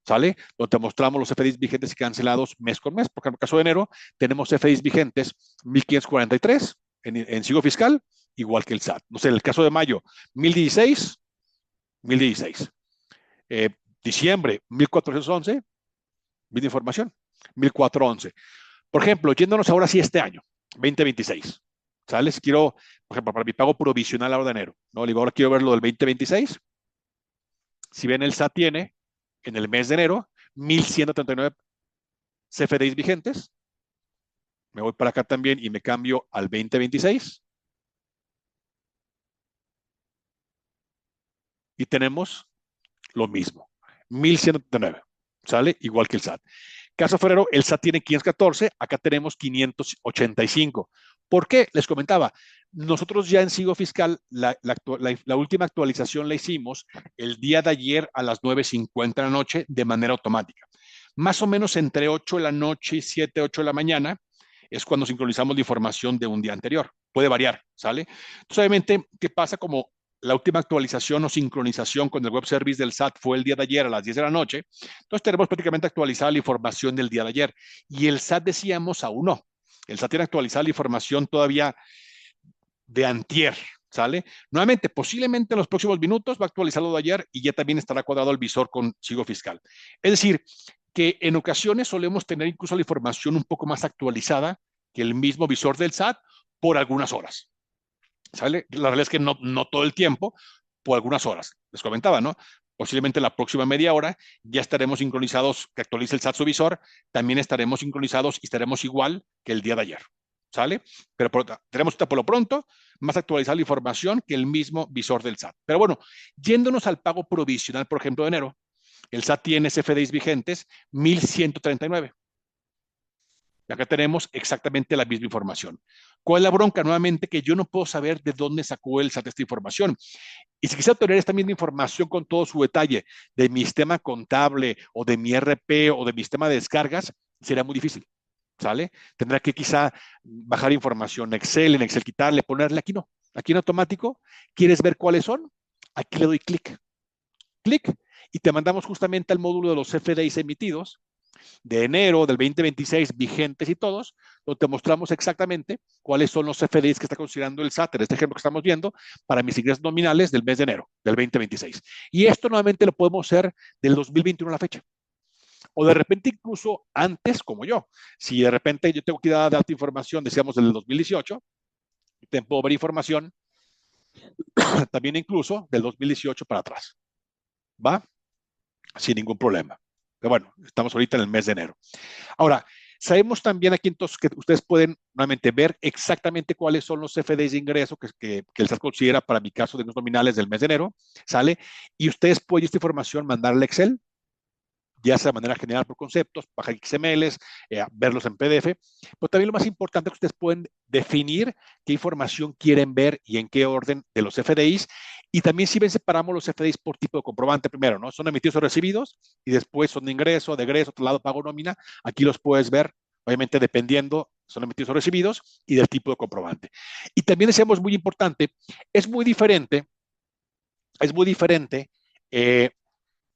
¿Sale? Donde mostramos los FDIs vigentes y cancelados mes con mes. Por ejemplo, en el caso de enero, tenemos FDIs vigentes 1,543 en Sigo Fiscal, igual que el SAT. No sé, en el caso de mayo, 1,016. Diciembre, 1,411, misma información, 1,411. Por ejemplo, yéndonos ahora sí este año, 2026. ¿Sale? Si quiero, por ejemplo, para mi pago provisional ahora de enero, ¿no? Le digo, ahora quiero ver lo del 2026. Si ven, el SAT tiene en el mes de enero 1,139 CFDIs vigentes. Me voy para acá también y me cambio al 2026. Y tenemos lo mismo, 1,139. ¿Sale? Igual que el SAT. Caso febrero, el SAT tiene 514, acá tenemos 585. ¿Por qué? Les comentaba, nosotros ya en Sigo Fiscal, la última actualización la hicimos el día de ayer a las 9:50 de la noche de manera automática. Más o menos entre 8 de la noche y 7, 8 de la mañana es cuando sincronizamos la información de un día anterior. Puede variar, ¿sale? Entonces, obviamente, ¿qué pasa? Como la última actualización o sincronización con el web service del SAT fue el día de ayer a las 10 de la noche, entonces tenemos prácticamente actualizada la información del día de ayer. Y el SAT, decíamos, aún no. El SAT tiene actualizada la información todavía de antier, ¿sale? Nuevamente, posiblemente en los próximos minutos va a actualizar lo de ayer y ya también estará cuadrado el visor con Sigo Fiscal. Es decir, que en ocasiones solemos tener incluso la información un poco más actualizada que el mismo visor del SAT por algunas horas. ¿Sale? La realidad es que no todo el tiempo, por algunas horas. Les comentaba, ¿no? Posiblemente la próxima media hora ya estaremos sincronizados, que actualice el SAT su visor, también estaremos sincronizados y estaremos igual que el día de ayer. ¿Sale? Pero tenemos por lo pronto más actualizada la información que el mismo visor del SAT. Pero bueno, yéndonos al pago provisional, por ejemplo, de enero, el SAT tiene CFDIs vigentes 1,139. Acá tenemos exactamente la misma información. ¿Cuál es la bronca? Nuevamente, que yo no puedo saber de dónde sacó el SAT esta información. Y si quisiera tener esta misma información con todo su detalle de mi sistema contable o de mi RP o de mi sistema de descargas, sería muy difícil. ¿Sale? Tendrá que quizá bajar información en Excel quitarle, ponerle. Aquí no. Aquí en automático, ¿quieres ver cuáles son? Aquí le doy clic. Clic y te mandamos justamente al módulo de los CFDIs emitidos de enero del 2026 vigentes y todos, donde te mostramos exactamente cuáles son los CFDIs que está considerando el SAT en este ejemplo que estamos viendo para mis ingresos nominales del mes de enero del 2026. Y esto nuevamente lo podemos hacer del 2021 a la fecha. O de repente incluso antes, como yo. Si de repente yo tengo que dar data información, decíamos del 2018, te puedo ver información también incluso del 2018 para atrás. ¿Va? Sin ningún problema. Pero bueno, estamos ahorita en el mes de enero. Ahora, sabemos también aquí entonces que ustedes pueden nuevamente ver exactamente cuáles son los CFDIs de ingreso que el SAT considera para mi caso de los nominales del mes de enero, ¿sale? Y ustedes pueden esta información mandarle a Excel, ya sea de manera general por conceptos, bajar XMLs, verlos en PDF, pero también lo más importante es que ustedes pueden definir qué información quieren ver y en qué orden de los FDIs, y también si ven separamos los FDIs por tipo de comprobante primero, ¿no? Son emitidos o recibidos, y después son de ingreso, de egreso, otro lado, pago, nómina, aquí los puedes ver, obviamente dependiendo, son emitidos o recibidos, y del tipo de comprobante. Y también decíamos muy importante, es muy diferente, es muy diferente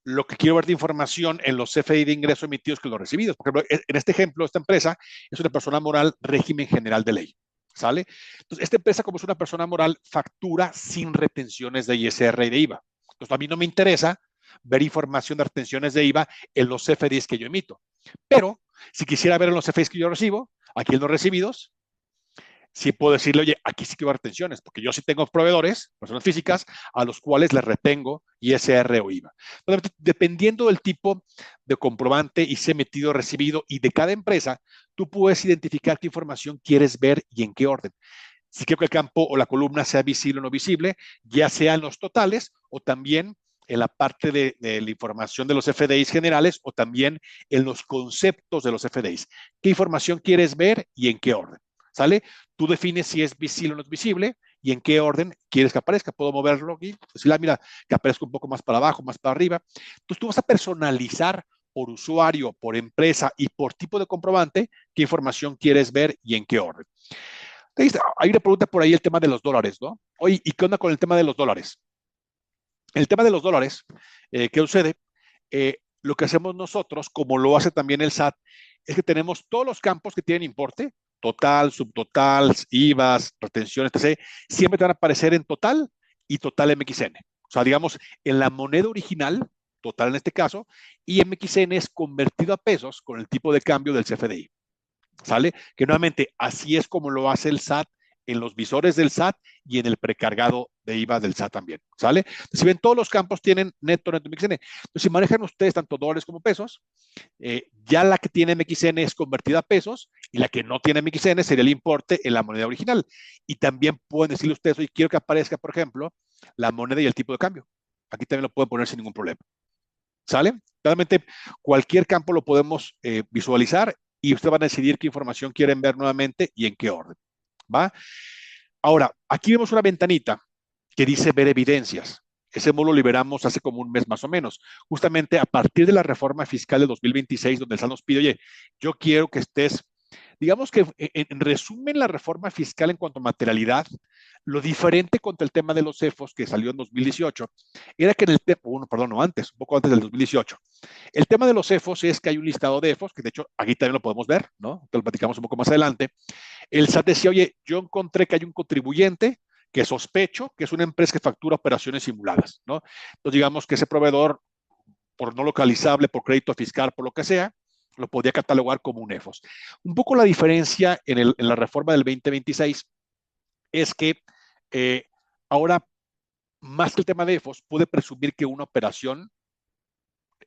lo que quiero ver de información en los CFDI de ingreso emitidos que los recibidos. Por ejemplo, en este ejemplo, esta empresa es una persona moral, régimen general de ley. ¿Sale? Entonces, esta empresa, como es una persona moral, factura sin retenciones de ISR y de IVA. Entonces, a mí no me interesa ver información de retenciones de IVA en los CFDIs que yo emito. Pero, si quisiera ver en los CFDIs que yo recibo, aquí en los recibidos, sí puedo decirle, oye, aquí sí que va a retenciones, porque yo sí tengo proveedores, personas físicas, a los cuales les retengo ISR o IVA. Entonces, dependiendo del tipo de comprobante y si emitido o recibido y de cada empresa, tú puedes identificar qué información quieres ver y en qué orden. Si quiero que el campo o la columna sea visible o no visible, ya sea en los totales o también en la parte de la información de los FDIs generales o también en los conceptos de los FDIs. ¿Qué información quieres ver y en qué orden? ¿Sale? Tú defines si es visible o no es visible y en qué orden quieres que aparezca. Puedo moverlo y decirle, mira, que aparezca un poco más para abajo, más para arriba. Entonces tú vas a personalizar por usuario, por empresa y por tipo de comprobante qué información quieres ver y en qué orden. Hay una pregunta por ahí, el tema de los dólares, ¿no? Oye, ¿y qué onda con el tema de los dólares? El tema de los dólares, ¿qué sucede? Lo que hacemos nosotros, como lo hace también el SAT, es que tenemos todos los campos que tienen importe, total, subtotal, IVAs, retenciones, etc., siempre te van a aparecer en total y total MXN. O sea, digamos, en la moneda original, total en este caso, y MXN es convertido a pesos con el tipo de cambio del CFDI. ¿Sale? Que nuevamente, así es como lo hace el SAT en los visores del SAT y en el precargado de IVA del SAT también, ¿sale? Entonces, si ven, todos los campos tienen neto, neto, MXN. Entonces, si manejan ustedes tanto dólares como pesos, ya la que tiene MXN es convertida a pesos y la que no tiene MXN sería el importe en la moneda original. Y también pueden decirle ustedes, oye, quiero que aparezca, por ejemplo, la moneda y el tipo de cambio. Aquí también lo pueden poner sin ningún problema. ¿Sale? Realmente cualquier campo lo podemos visualizar y ustedes van a decidir qué información quieren ver nuevamente y en qué orden. ¿Va? Ahora, aquí vemos una ventanita que dice ver evidencias. Ese módulo lo liberamos hace como un mes más o menos, justamente a partir de la reforma fiscal de 2026, donde el SAT nos pide, oye, yo quiero que estés, digamos que en resumen, la reforma fiscal en cuanto a materialidad, lo diferente contra el tema de los CEFOS que salió en 2018, era que en el tema, bueno, perdón, no antes, un poco antes del 2018, el tema de los CEFOS es que hay un listado de EFOS, que de hecho aquí también lo podemos ver, ¿no? Te lo platicamos un poco más adelante. El SAT decía, oye, yo encontré que hay un contribuyente que sospecho que es una empresa que factura operaciones simuladas, ¿no? Entonces, digamos que ese proveedor, por no localizable, por crédito fiscal, por lo que sea, lo podía catalogar como un EFOS. Un poco la diferencia en la reforma del 2026 es que ahora, más que el tema de EFOS, puede presumir que una operación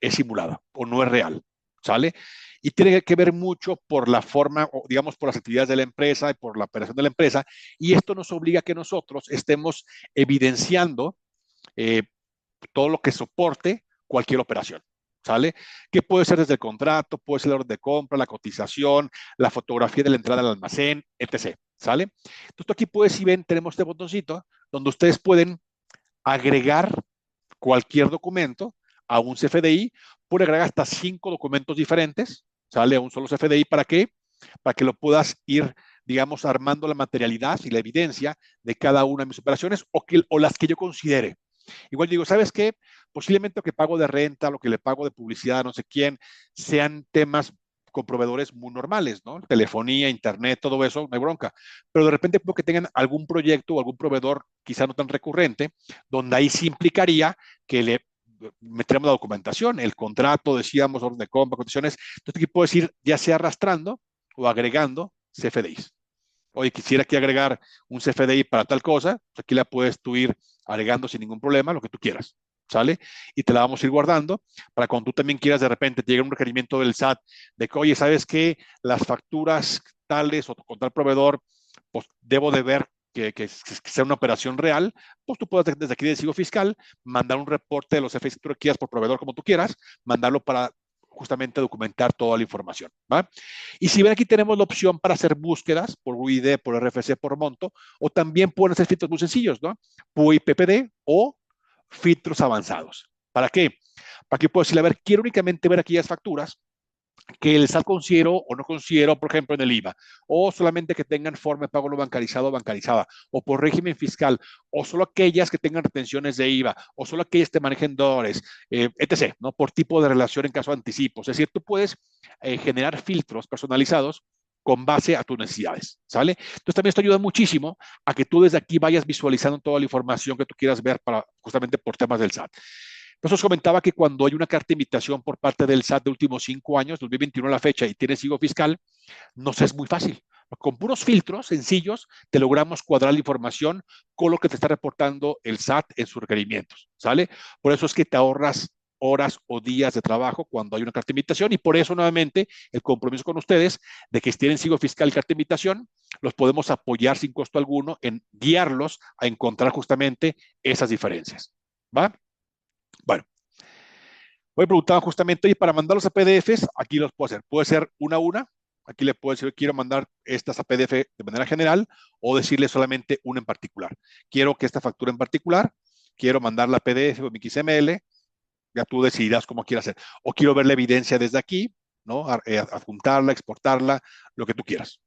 es simulada o no es real, ¿sale? Y tiene que ver mucho por la forma, o digamos, por las actividades de la empresa y por la operación de la empresa, y esto nos obliga a que nosotros estemos evidenciando eh, todo lo que soporte cualquier operación. ¿Sale? Que puede ser desde el contrato, puede ser la orden de compra, la cotización, la fotografía de la entrada al almacén, etc. ¿Sale? Entonces aquí puedes, si ven, tenemos este botoncito donde ustedes pueden agregar cualquier documento a un CFDI, puede agregar hasta 5 documentos diferentes, sale a un solo CFDI, ¿para qué? Para que lo puedas ir, digamos, armando la materialidad y la evidencia de cada una de mis operaciones o las que yo considere. Igual digo, ¿sabes qué? Posiblemente lo que pago de renta, lo que le pago de publicidad, no sé quién, sean temas con proveedores muy normales, ¿no? Telefonía, internet, todo eso, no hay bronca. Pero de repente porque tengan algún proyecto o algún proveedor quizá no tan recurrente, donde ahí sí implicaría que le meteremos la documentación, el contrato, decíamos, orden de compra, condiciones. Entonces aquí puedes ir ya sea arrastrando o agregando CFDIs. Oye, quisiera aquí agregar un CFDI para tal cosa, pues aquí la puedes tú ir agregando sin ningún problema, lo que tú quieras, ¿sale? Y te la vamos a ir guardando para cuando tú también quieras, de repente te llega un requerimiento del SAT de que, oye, ¿sabes qué? Las facturas tales o con tal proveedor, pues debo de ver que sea una operación real, pues tú puedes desde aquí de Sigo Fiscal mandar un reporte de los FDIs que tú quieras por proveedor como tú quieras, mandarlo para justamente documentar toda la información, ¿va? Y si ven aquí tenemos la opción para hacer búsquedas por UID, por RFC, por monto, o también pueden hacer filtros muy sencillos, ¿no? PUI, PPD o filtros avanzados. ¿Para qué? Para que pueda decirle, a ver, quiero únicamente ver aquellas facturas que el SAT considero o no considero, por ejemplo, en el IVA, o solamente que tengan forma de pago no bancarizado o bancarizada, o por régimen fiscal, o solo aquellas que tengan retenciones de IVA, o solo aquellas que manejen dólares, etc., ¿no? Por tipo de relación en caso de anticipos. Es decir, tú puedes generar filtros personalizados con base a tus necesidades, ¿sale? Entonces también esto ayuda muchísimo a que tú desde aquí vayas visualizando toda la información que tú quieras ver para justamente por temas del SAT. Entonces os comentaba que cuando hay una carta de invitación por parte del SAT de últimos 5 años, 2021 a la fecha, y tienes sigo fiscal, nos es muy fácil. Con puros filtros sencillos te logramos cuadrar la información con lo que te está reportando el SAT en sus requerimientos, ¿sale? Por eso es que te ahorras horas o días de trabajo cuando hay una carta de invitación y por eso nuevamente el compromiso con ustedes de que si tienen sigo fiscal y carta de invitación, los podemos apoyar sin costo alguno en guiarlos a encontrar justamente esas diferencias, ¿va? Bueno, hoy preguntaba justamente, y para mandarlos a PDFs, aquí los puedo hacer. Puede ser una a una. Aquí le puedo decir, quiero mandar estas a PDF de manera general o decirle solamente una en particular. Quiero que esta factura en particular, quiero mandarla a PDF o XML, ya tú decidirás cómo quieras hacer. O quiero ver la evidencia desde aquí, ¿no? Adjuntarla, exportarla, lo que tú quieras.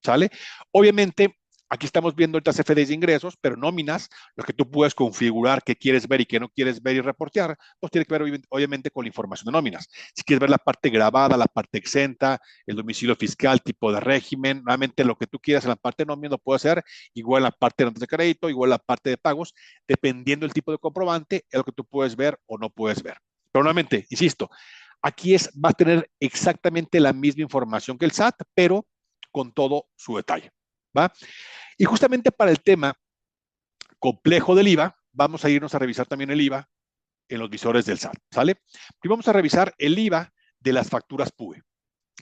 ¿Sale? Obviamente, aquí estamos viendo estas CFDs de ingresos, pero nóminas, lo que tú puedes configurar que quieres ver y que no quieres ver y reportear, pues tiene que ver obviamente con la información de nóminas. Si quieres ver la parte grabada, la parte exenta, el domicilio fiscal, tipo de régimen, nuevamente lo que tú quieras en la parte de nómina lo puedo hacer, igual en la parte de notas de crédito, igual en la parte de pagos, dependiendo del tipo de comprobante, es lo que tú puedes ver o no puedes ver. Pero nuevamente, insisto, aquí va a tener exactamente la misma información que el SAT, pero con todo su detalle, ¿va? Y justamente para el tema complejo del IVA, vamos a irnos a revisar también el IVA en los visores del SAT, ¿sale? Y vamos a revisar el IVA de las facturas PUE,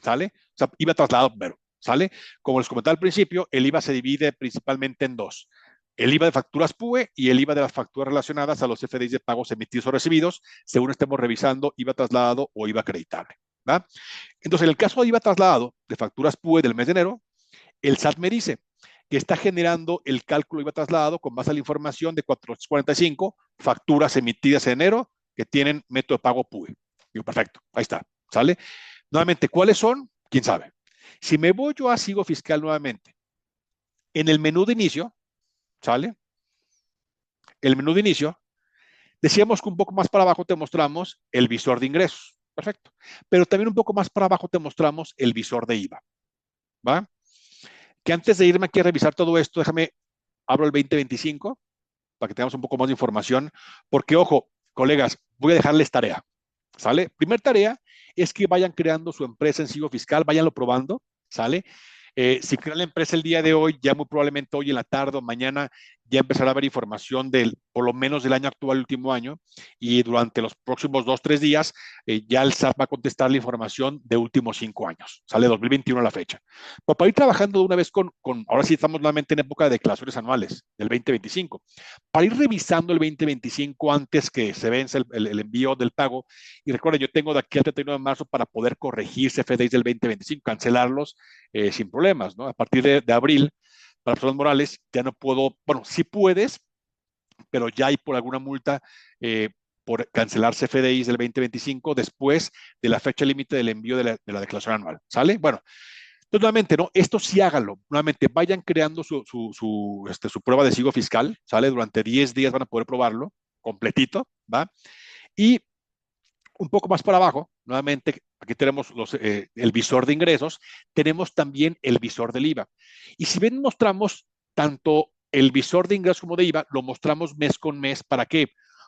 ¿sale? O sea, IVA trasladado primero, ¿sale? Como les comentaba al principio, el IVA se divide principalmente en dos. El IVA de facturas PUE y el IVA de las facturas relacionadas a los FDIs de pagos emitidos o recibidos, según estemos revisando IVA trasladado o IVA acreditable, ¿va? Entonces, en el caso de IVA trasladado de facturas PUE del mes de enero, el SAT me dice que está generando el cálculo IVA trasladado con base a la información de 445 facturas emitidas en enero que tienen método de pago PUE. Digo, perfecto, ahí está, ¿sale? Nuevamente, ¿cuáles son? ¿Quién sabe? Si me voy yo a Sigo Fiscal nuevamente, en el menú de inicio, ¿sale? El menú de inicio, decíamos que un poco más para abajo te mostramos el visor de ingresos. Perfecto. Pero también un poco más para abajo te mostramos el visor de IVA. ¿Va? Que antes de irme aquí a revisar todo esto, déjame, abro el 2025 para que tengamos un poco más de información. Porque, ojo, colegas, voy a dejarles tarea. ¿Sale? Primer tarea es que vayan creando su empresa en Sigo Fiscal, váyanlo probando, ¿sale? Si crean la empresa el día de hoy, ya muy probablemente hoy en la tarde o mañana ya empezará a haber información por lo menos del año actual, el último año, y durante los próximos 2, 3 días ya el SAT va a contestar la información de últimos 5 años, sale 2021 a la fecha. Pero para ir trabajando de una vez ahora sí estamos nuevamente en época de declaraciones anuales del 2025, para ir revisando el 2025 antes que se vence el envío del pago, y recuerden, yo tengo de aquí al 31 de marzo para poder corregir CFDIs del 2025, cancelarlos sin problemas, ¿no? A partir de abril, para personas morales, ya no puedo, bueno, sí puedes, pero ya hay por alguna multa por cancelar CFDIs del 2025 después de la fecha límite del envío de la declaración anual, ¿sale? Bueno, entonces, nuevamente, ¿no? Esto sí hágalo. Nuevamente, vayan creando su prueba de sigo fiscal, ¿sale? Durante 10 días van a poder probarlo completito, ¿va? Y un poco más para abajo, nuevamente, aquí tenemos el visor de ingresos, tenemos también el visor del IVA. Y si ven, mostramos tanto el visor de ingresos como de IVA, lo mostramos mes con mes. ¿Para qué?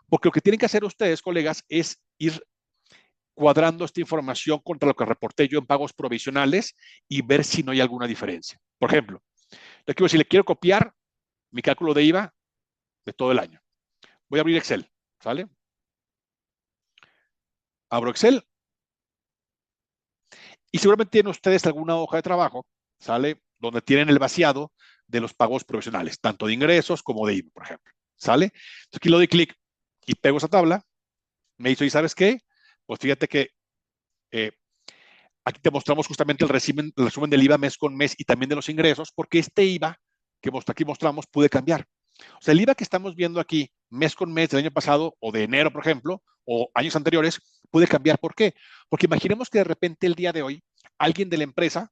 Porque lo que tienen que hacer ustedes, colegas, es ir cuadrando esta información contra lo que reporté yo en pagos provisionales y ver si no hay alguna diferencia. Por ejemplo, si le quiero copiar mi cálculo de IVA de todo el año. Voy a abrir Excel, ¿sale? Abro Excel y seguramente tienen ustedes alguna hoja de trabajo, ¿sale? Donde tienen el vaciado de los pagos provisionales, tanto de ingresos como de IVA, por ejemplo, ¿sale? Entonces aquí le doy clic y pego esa tabla. Me dice, ¿y sabes qué? Pues fíjate que Eh, Aquí te mostramos justamente el resumen del IVA mes con mes y también de los ingresos, porque este IVA que aquí mostramos puede cambiar. O sea, el IVA que estamos viendo aquí mes con mes del año pasado o de enero, por ejemplo, o años anteriores, puede cambiar. ¿Por qué? Porque imaginemos que de repente el día de hoy alguien de la empresa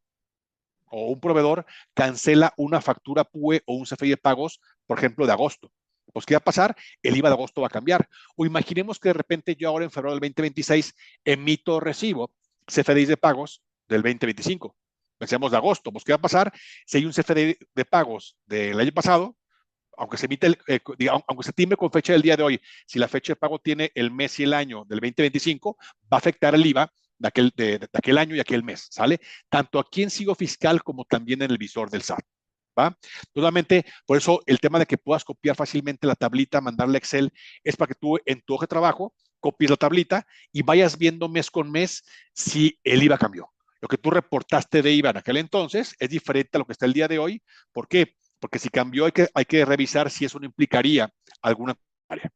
o un proveedor cancela una factura PUE o un CFDI de pagos, por ejemplo, de agosto. Pues, ¿qué va a pasar? El IVA de agosto va a cambiar. O imaginemos que de repente yo ahora en febrero del 2026 emito recibo CFDI de pagos del 2025. Pensemos de agosto. Pues, ¿qué va a pasar? Si hay un CFDI de pagos del año pasado, aunque se emite, aunque se timbre con fecha del día de hoy, si la fecha de pago tiene el mes y el año del 2025, va a afectar el IVA de aquel año y aquel mes, ¿sale? Tanto aquí en Sigo Fiscal como también en el visor del SAT. ¿Va? Nuevamente, por eso el tema de que puedas copiar fácilmente la tablita, mandarle a Excel, es para que tú en tu hoja de trabajo copies la tablita y vayas viendo mes con mes si el IVA cambió. Lo que tú reportaste de IVA en aquel entonces es diferente a lo que está el día de hoy. ¿Por qué? Porque si cambió hay que revisar si eso no implicaría alguna área.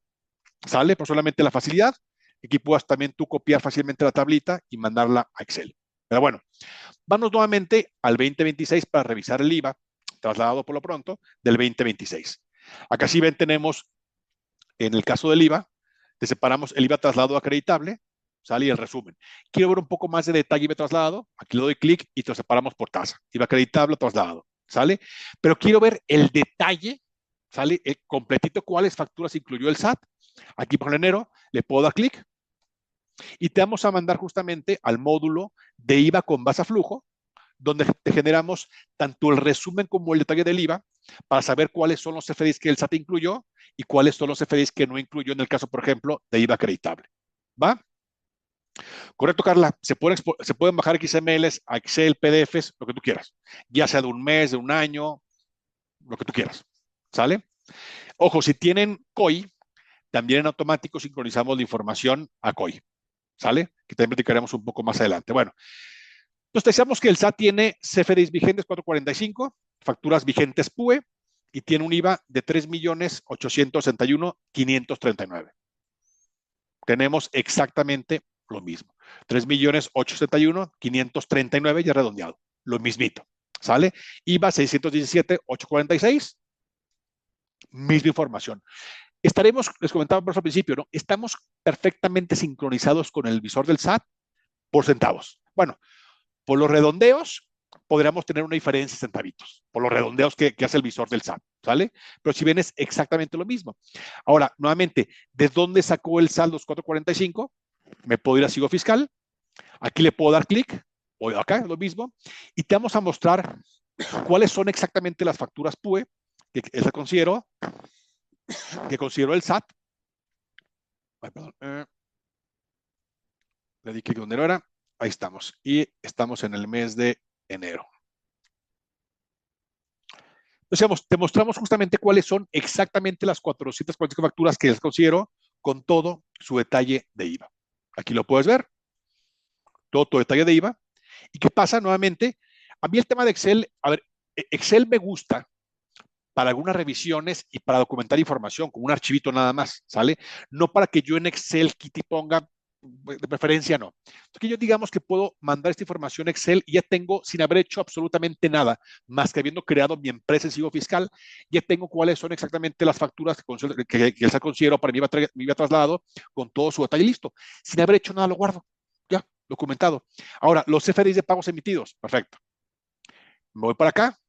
¿Sale? Por solamente la facilidad. Aquí puedas también tú copiar fácilmente la tablita y mandarla a Excel. Pero bueno, vamos nuevamente al 2026 para revisar el IVA trasladado por lo pronto del 2026. Acá sí ven, tenemos en el caso del IVA, te separamos el IVA trasladado acreditable, sale y el resumen. Quiero ver un poco más de detalle IVA trasladado, aquí le doy clic y te lo separamos por tasa. IVA acreditable, trasladado, ¿sale? Pero quiero ver el detalle, ¿sale? El completito, cuáles facturas incluyó el SAT. Aquí por enero le puedo dar clic y te vamos a mandar justamente al módulo de IVA con base a flujo, donde te generamos tanto el resumen como el detalle del IVA para saber cuáles son los CFDIs que el SAT incluyó y cuáles son los CFDIs que no incluyó en el caso, por ejemplo, de IVA acreditable. ¿Va? Correcto, Carla. Se pueden bajar XMLs a Excel, PDFs, lo que tú quieras, ya sea de un mes, de un año, lo que tú quieras. ¿Sale? Ojo, si tienen COI, también en automático sincronizamos la información a COI. ¿Sale? Que también platicaremos un poco más adelante. Bueno, entonces decíamos que el SAT tiene CFDIs vigentes 445, facturas vigentes PUE y tiene un IVA de 3.861.539. Tenemos exactamente lo mismo. 3.861.539 ya redondeado. Lo mismito. ¿Sale? IVA 617.846. Misma información. Estaremos, les comentaba por eso al principio, ¿no? Estamos perfectamente sincronizados con el visor del SAT por centavos. Bueno, por los redondeos, podríamos tener una diferencia de centavitos, por los redondeos que hace el visor del SAT, ¿sale? Pero si bien es exactamente lo mismo. Ahora, nuevamente, ¿de dónde sacó el SAT los 445? Me puedo ir a Sigo Fiscal, aquí le puedo dar clic, o acá es lo mismo, y te vamos a mostrar cuáles son exactamente las facturas PUE que considero el SAT. Ay, perdón, le di clic donde no era. Ahí estamos. Y estamos en el mes de enero. Entonces, te mostramos justamente cuáles son exactamente las 445 facturas que les considero con todo su detalle de IVA. Aquí lo puedes ver, todo tu detalle de IVA. ¿Y qué pasa nuevamente? A mí el tema de Excel, a ver, Excel me gusta para algunas revisiones y para documentar información, con un archivito nada más, ¿sale? No para que yo en Excel quite y ponga, de preferencia no. Entonces, yo digamos que puedo mandar esta información a Excel y ya tengo, sin haber hecho absolutamente nada, más que habiendo creado mi empresa en Sigo Fiscal, ya tengo cuáles son exactamente las facturas que el SAT considero para mi IVA trasladado, con todo su detalle listo. Sin haber hecho nada, lo guardo. Ya, documentado. Ahora, los CFDIs de pagos emitidos. Perfecto. Me voy para acá.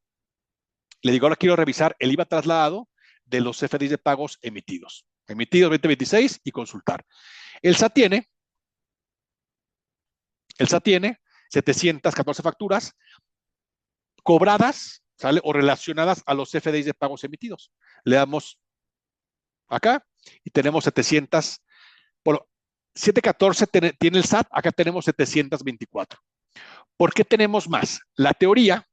Le digo, ahora quiero revisar el IVA trasladado de los CFDIs de pagos emitidos. Emitidos 2026 y consultar. El SAT tiene 714 facturas cobradas, ¿sale? O relacionadas a los CFDIs de pagos emitidos. Le damos acá y tenemos 700. Bueno, 714 tiene el SAT, acá tenemos 724. ¿Por qué tenemos más? La teoría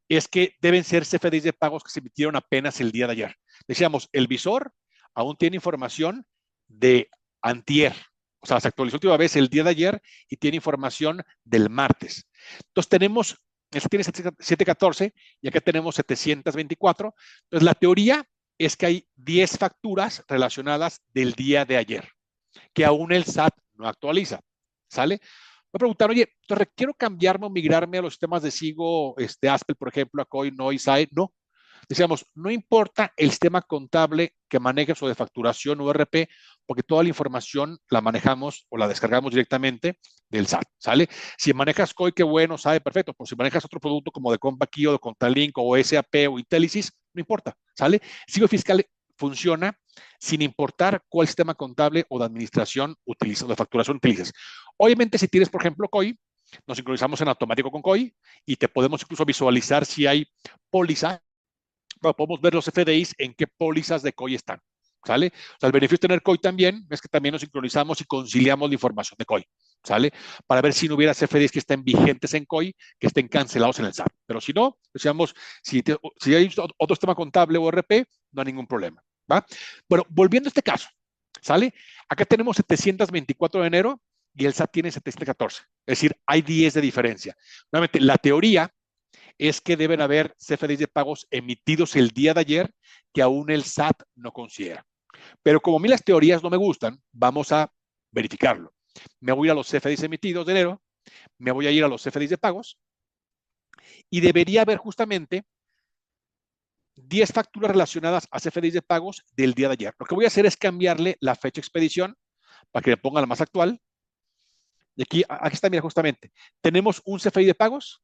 es que deben ser CFDIs de pagos que se emitieron apenas el día de ayer. Decíamos, el visor aún tiene información de antier, o sea, se actualizó última vez el día de ayer y tiene información del martes. Entonces tenemos, este tiene 714 y acá tenemos 724. Entonces la teoría es que hay 10 facturas relacionadas del día de ayer, que aún el SAT no actualiza. ¿sale? Me preguntaron, oye, entonces quiero cambiarme o migrarme a los sistemas de Sigo, Aspel, por ejemplo, a COI, no, ISAE. No. Decíamos, no importa el sistema contable que manejes o de facturación o ERP, porque toda la información la manejamos o la descargamos directamente del SAT, ¿sale? Si manejas COI, qué bueno, sabe, perfecto. Pues si manejas otro producto como de CompaKey o de Contalink o SAP o Intellisys, no importa, ¿sale? Sigo Fiscal funciona sin importar cuál sistema contable o de administración utilices, o de facturación utilices. Obviamente, si tienes, por ejemplo, COI, nos sincronizamos en automático con COI y te podemos incluso visualizar si hay póliza. Bueno, podemos ver los FDIs en qué pólizas de COI están. ¿Sale? O sea, el beneficio de tener COI también es que también nos sincronizamos y conciliamos la información de COI. ¿Sale? Para ver si no hubiera FDIs que estén vigentes en COI, que estén cancelados en el SAT. Pero si no, decíamos, si hay otro sistema contable o RP, no hay ningún problema. ¿Va? Bueno, volviendo a este caso, ¿sale? Acá tenemos 724 de enero y el SAT tiene 714. Es decir, hay 10 de diferencia. Nuevamente, la teoría es que deben haber CFDIs de pagos emitidos el día de ayer que aún el SAT no considera. Pero como a mí las teorías no me gustan, vamos a verificarlo. Me voy a ir a los CFDIs emitidos de enero, me voy a ir a los CFDIs de pagos y debería haber justamente 10 facturas relacionadas a CFDIs de pagos del día de ayer. Lo que voy a hacer es cambiarle la fecha de expedición para que le ponga la más actual. Y aquí está, mira, justamente. Tenemos un CFDI de pagos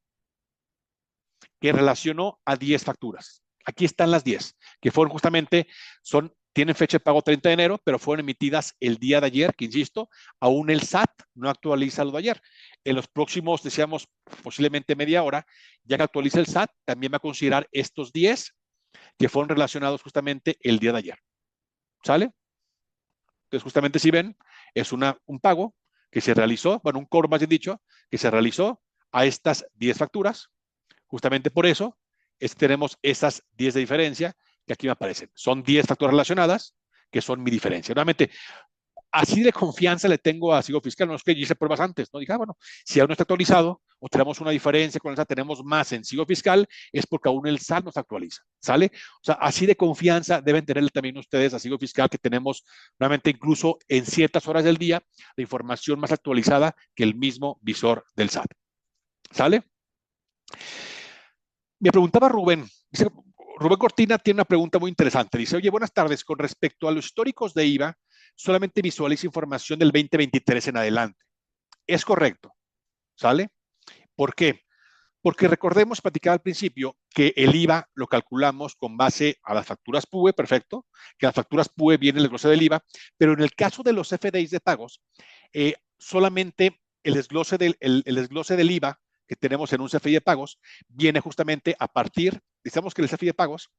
que relacionó a 10 facturas. Aquí están las 10, que fueron justamente, tienen fecha de pago 30 de enero, pero fueron emitidas el día de ayer, que insisto, aún el SAT no actualiza lo de ayer. En los próximos, decíamos, posiblemente media hora, ya que actualiza el SAT, también va a considerar estos 10 que fueron relacionados justamente el día de ayer. ¿Sale? Entonces, justamente si ven, es un pago que se realizó, bueno, un cobro más bien dicho, que se realizó a estas 10 facturas. Justamente por eso tenemos esas 10 de diferencia que aquí me aparecen. Son 10 facturas relacionadas que son mi diferencia. Nuevamente, así de confianza le tengo a Sigo Fiscal. No es que yo hice pruebas antes, ¿no? Dije, bueno, si aún no está actualizado o tenemos una diferencia con el SAT, tenemos más en Sigo Fiscal, es porque aún el SAT nos actualiza, ¿sale? O sea, así de confianza deben tenerle también ustedes a Sigo Fiscal, que tenemos, nuevamente, incluso en ciertas horas del día, la información más actualizada que el mismo visor del SAT, ¿sale? Me preguntaba Rubén, dice, Rubén Cortina tiene una pregunta muy interesante. Dice, oye, buenas tardes, con respecto a los históricos de IVA, solamente visualiza información del 2023 en adelante. Es correcto, ¿sale? ¿Por qué? Porque recordemos, platicaba al principio, que el IVA lo calculamos con base a las facturas PUE, perfecto, que las facturas PUE viene el desglose del IVA, pero en el caso de los FDIs de pagos, solamente el desglose del IVA que tenemos en un CFI de pagos viene justamente a partir, decimos que el CFI de pagos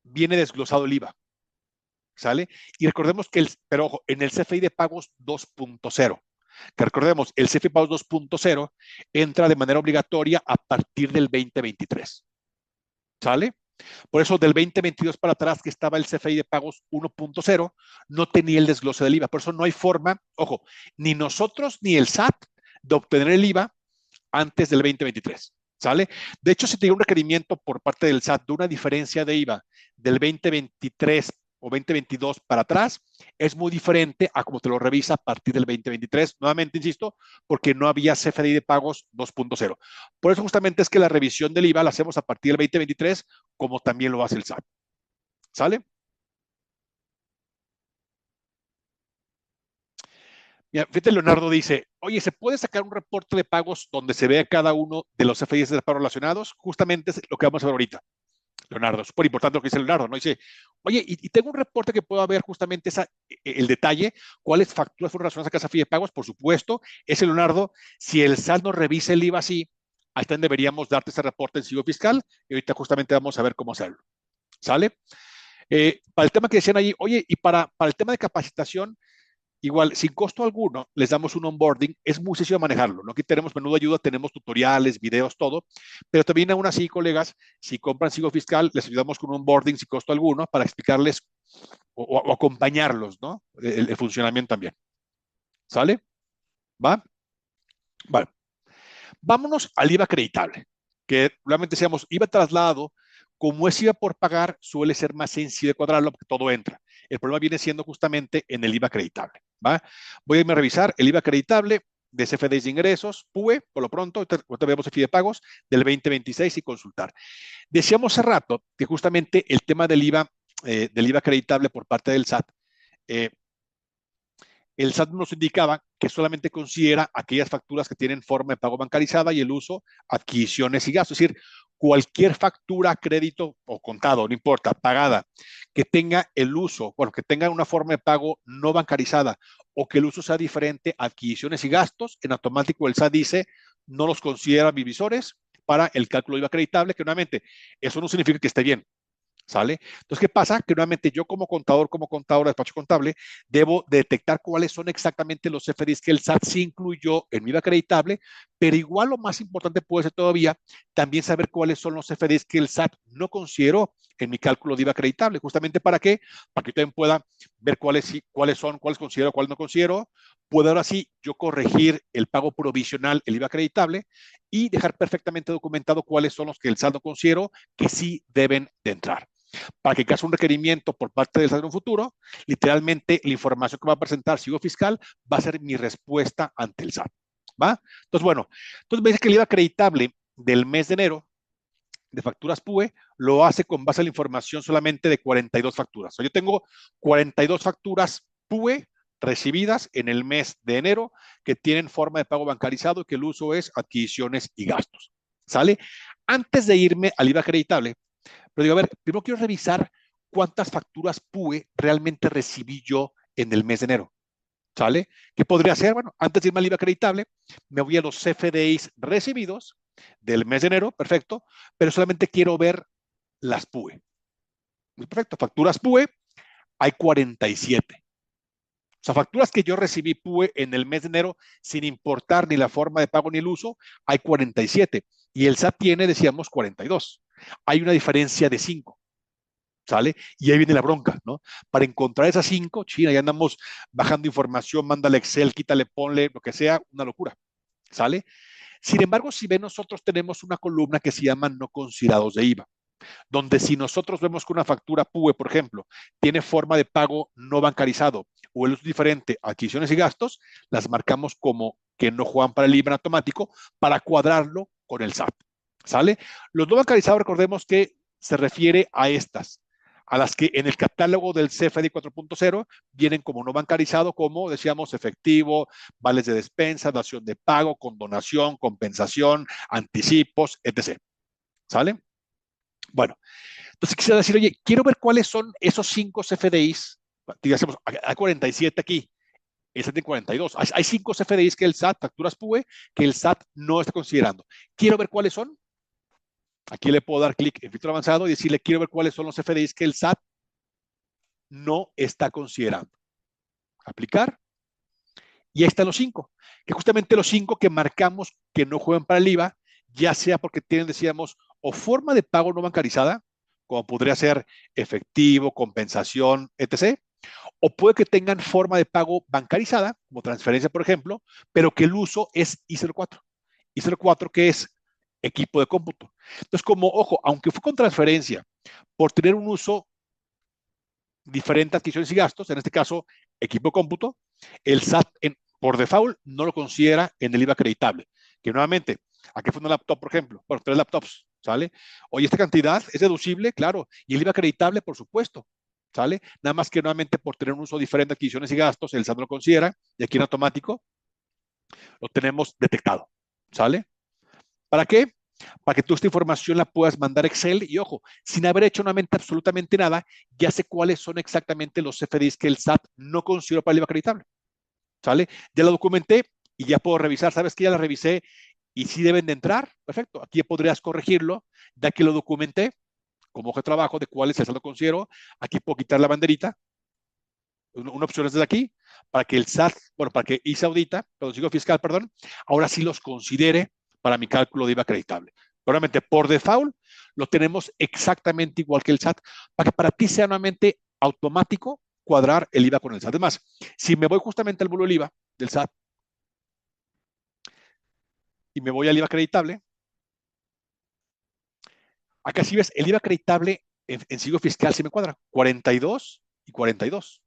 viene desglosado el IVA, ¿sale? Y recordemos que, pero ojo, en el CFI de pagos 2.0, que recordemos, el CFI de pagos 2.0 entra de manera obligatoria a partir del 2023, ¿sale? Por eso del 2022 para atrás, que estaba el CFI de pagos 1.0, no tenía el desglose del IVA. Por eso no hay forma, ojo, ni nosotros ni el SAT de obtener el IVA antes del 2023. ¿Sale? De hecho, si tiene un requerimiento por parte del SAT de una diferencia de IVA del 2023 o 2022 para atrás, es muy diferente a como te lo revisa a partir del 2023. Nuevamente, insisto, porque no había CFDI de pagos 2.0. Por eso justamente es que la revisión del IVA la hacemos a partir del 2023, como también lo hace el SAT. ¿Sale? Mira, fíjate, Leonardo dice, oye, ¿se puede sacar un reporte de pagos donde se vea cada uno de los FDIs de pagos relacionados? Justamente es lo que vamos a ver ahorita. Leonardo, es súper importante lo que dice Leonardo, ¿no? Dice, oye, y tengo un reporte que pueda ver justamente el detalle, cuáles facturas fueron relacionadas a casa fija de pagos, por supuesto, ese Leonardo, si el SAT nos revisa el IVA así, ahí también deberíamos darte ese reporte en Sigo Fiscal, y ahorita justamente vamos a ver cómo hacerlo, ¿sale? Para el tema que decían ahí, oye, y para el tema de capacitación, igual, sin costo alguno, les damos un onboarding. Es muy sencillo manejarlo, ¿no? Aquí tenemos menú de ayuda, tenemos tutoriales, videos, todo. Pero también aún así, colegas, si compran Sigo Fiscal, les ayudamos con un onboarding sin costo alguno para explicarles o acompañarlos, ¿no? El funcionamiento también. ¿Sale? ¿Va? Vale. Vámonos al IVA acreditable, que realmente decíamos, IVA traslado, como es IVA por pagar, suele ser más sencillo de cuadrarlo porque todo entra. El problema viene siendo justamente en el IVA acreditable. ¿va? Voy a irme a revisar el IVA acreditable de CFDIs de ingresos, PUE, por lo pronto, ahorita vemos el FI de pagos del 2026 y consultar. Decíamos hace rato que justamente el tema del IVA acreditable por parte del SAT, eh, el SAT nos indicaba que solamente considera aquellas facturas que tienen forma de pago bancarizada y el uso, adquisiciones y gastos. Es decir, cualquier factura, crédito o contado, no importa, pagada, que tenga el uso, bueno, que tenga una forma de pago no bancarizada o que el uso sea diferente, adquisiciones y gastos, en automático el SAT dice, no los considera divisores para el cálculo de IVA acreditable, que nuevamente, eso no significa que esté bien, ¿sale? Entonces, ¿qué pasa? Que nuevamente yo como contador de despacho contable, debo detectar cuáles son exactamente los CFDIs que el SAT sí incluyó en mi IVA acreditable, pero igual lo más importante puede ser todavía también saber cuáles son los CFDIs que el SAT no consideró en mi cálculo de IVA acreditable. ¿Justamente para qué? Para que yo también pueda ver cuáles son, cuáles considero, cuáles no considero. Puedo ahora sí yo corregir el pago provisional, el IVA acreditable, y dejar perfectamente documentado cuáles son los que el SAT no consideró que sí deben de entrar para que en caso de un requerimiento por parte del SAT en un futuro, literalmente la información que va a presentar Sigo Fiscal va a ser mi respuesta ante el SAT. ¿Va? Entonces, bueno, entonces me dice que el IVA acreditable del mes de enero de facturas PUE lo hace con base a la información solamente de 42 facturas. O sea, yo tengo 42 facturas PUE recibidas en el mes de enero que tienen forma de pago bancarizado y que el uso es adquisiciones y gastos. ¿Sale? Antes de irme al IVA acreditable, pero digo, a ver, primero quiero revisar cuántas facturas PUE realmente recibí yo en el mes de enero. ¿Sale? ¿Qué podría hacer? Bueno, antes de irme al IVA acreditable, me voy a los CFDIs recibidos del mes de enero, perfecto, pero solamente quiero ver las PUE. Perfecto, facturas PUE, hay 47. O sea, facturas que yo recibí PUE en el mes de enero sin importar ni la forma de pago ni el uso, hay 47. Y el SAT tiene, decíamos, 42. Hay una diferencia de 5. ¿Sale? Y ahí viene la bronca, ¿no? Para encontrar esas 5, China, ya andamos bajando información, mándale Excel, quítale, ponle, lo que sea, una locura, ¿sale? Sin embargo, si ven, nosotros tenemos una columna que se llama no considerados de IVA, donde si nosotros vemos que una factura PUE, por ejemplo, tiene forma de pago no bancarizado o el uso diferente, adquisiciones y gastos, las marcamos como que no juegan para el IVA en automático para cuadrarlo con el SAT, ¿sale? Los no bancarizados, recordemos que se refiere a estas, a las que en el catálogo del CFDI 4.0 vienen como no bancarizado, como decíamos, efectivo, vales de despensa, dación de pago, condonación, compensación, anticipos, etc. ¿Sale? Bueno, entonces quisiera decir, oye, quiero ver cuáles son esos 5 CFDIs. Digamos, hay 47 aquí, el SAT tiene 42. Hay 5 CFDIs que el SAT, facturas PUE, que el SAT no está considerando. Quiero ver cuáles son. Aquí le puedo dar clic en filtro avanzado y decirle, quiero ver cuáles son los CFDIs que el SAT no está considerando. Aplicar. Y ahí están los 5, que justamente los 5 que marcamos que no juegan para el IVA, ya sea porque tienen, decíamos, o forma de pago no bancarizada, como podría ser efectivo, compensación, etc., o puede que tengan forma de pago bancarizada, como transferencia, por ejemplo, pero que el uso es I04. I04, que es equipo de cómputo. Entonces, como, ojo, aunque fue con transferencia, por tener un uso diferente a adquisiciones y gastos, en este caso, equipo de cómputo, el SAT por default no lo considera en el IVA acreditable. Que nuevamente, aquí fue una laptop, por ejemplo, bueno, 3 laptops, ¿sale? Oye, esta cantidad es deducible, claro, y el IVA acreditable, por supuesto, ¿sale? Nada más que nuevamente por tener un uso diferente de adquisiciones y gastos, el SAT no lo considera, y aquí en automático lo tenemos detectado, ¿sale? ¿Para qué? Para que tú esta información la puedas mandar a Excel y ojo, sin haber hecho nuevamente absolutamente nada, ya sé cuáles son exactamente los CFDIs que el SAT no consideró para el IVA acreditable. ¿Sale? Ya la documenté y ya puedo revisar. ¿Sabes que ya la revisé y sí deben de entrar? Perfecto. Aquí ya podrías corregirlo, ya que lo documenté como hoja de trabajo de cuáles el SAT lo considero. Aquí puedo quitar la banderita. Una opción es desde aquí, para que el SAT, bueno, para que ISA audita, Sigo Fiscal, perdón, ahora sí los considere para mi cálculo de IVA acreditable. Probablemente por default lo tenemos exactamente igual que el SAT, para que para ti sea nuevamente automático cuadrar el IVA con el SAT. Además, si me voy justamente al módulo del IVA del SAT y me voy al IVA acreditable, acá sí ves, el IVA acreditable en Sigo Fiscal sí me cuadra, 42 y 42.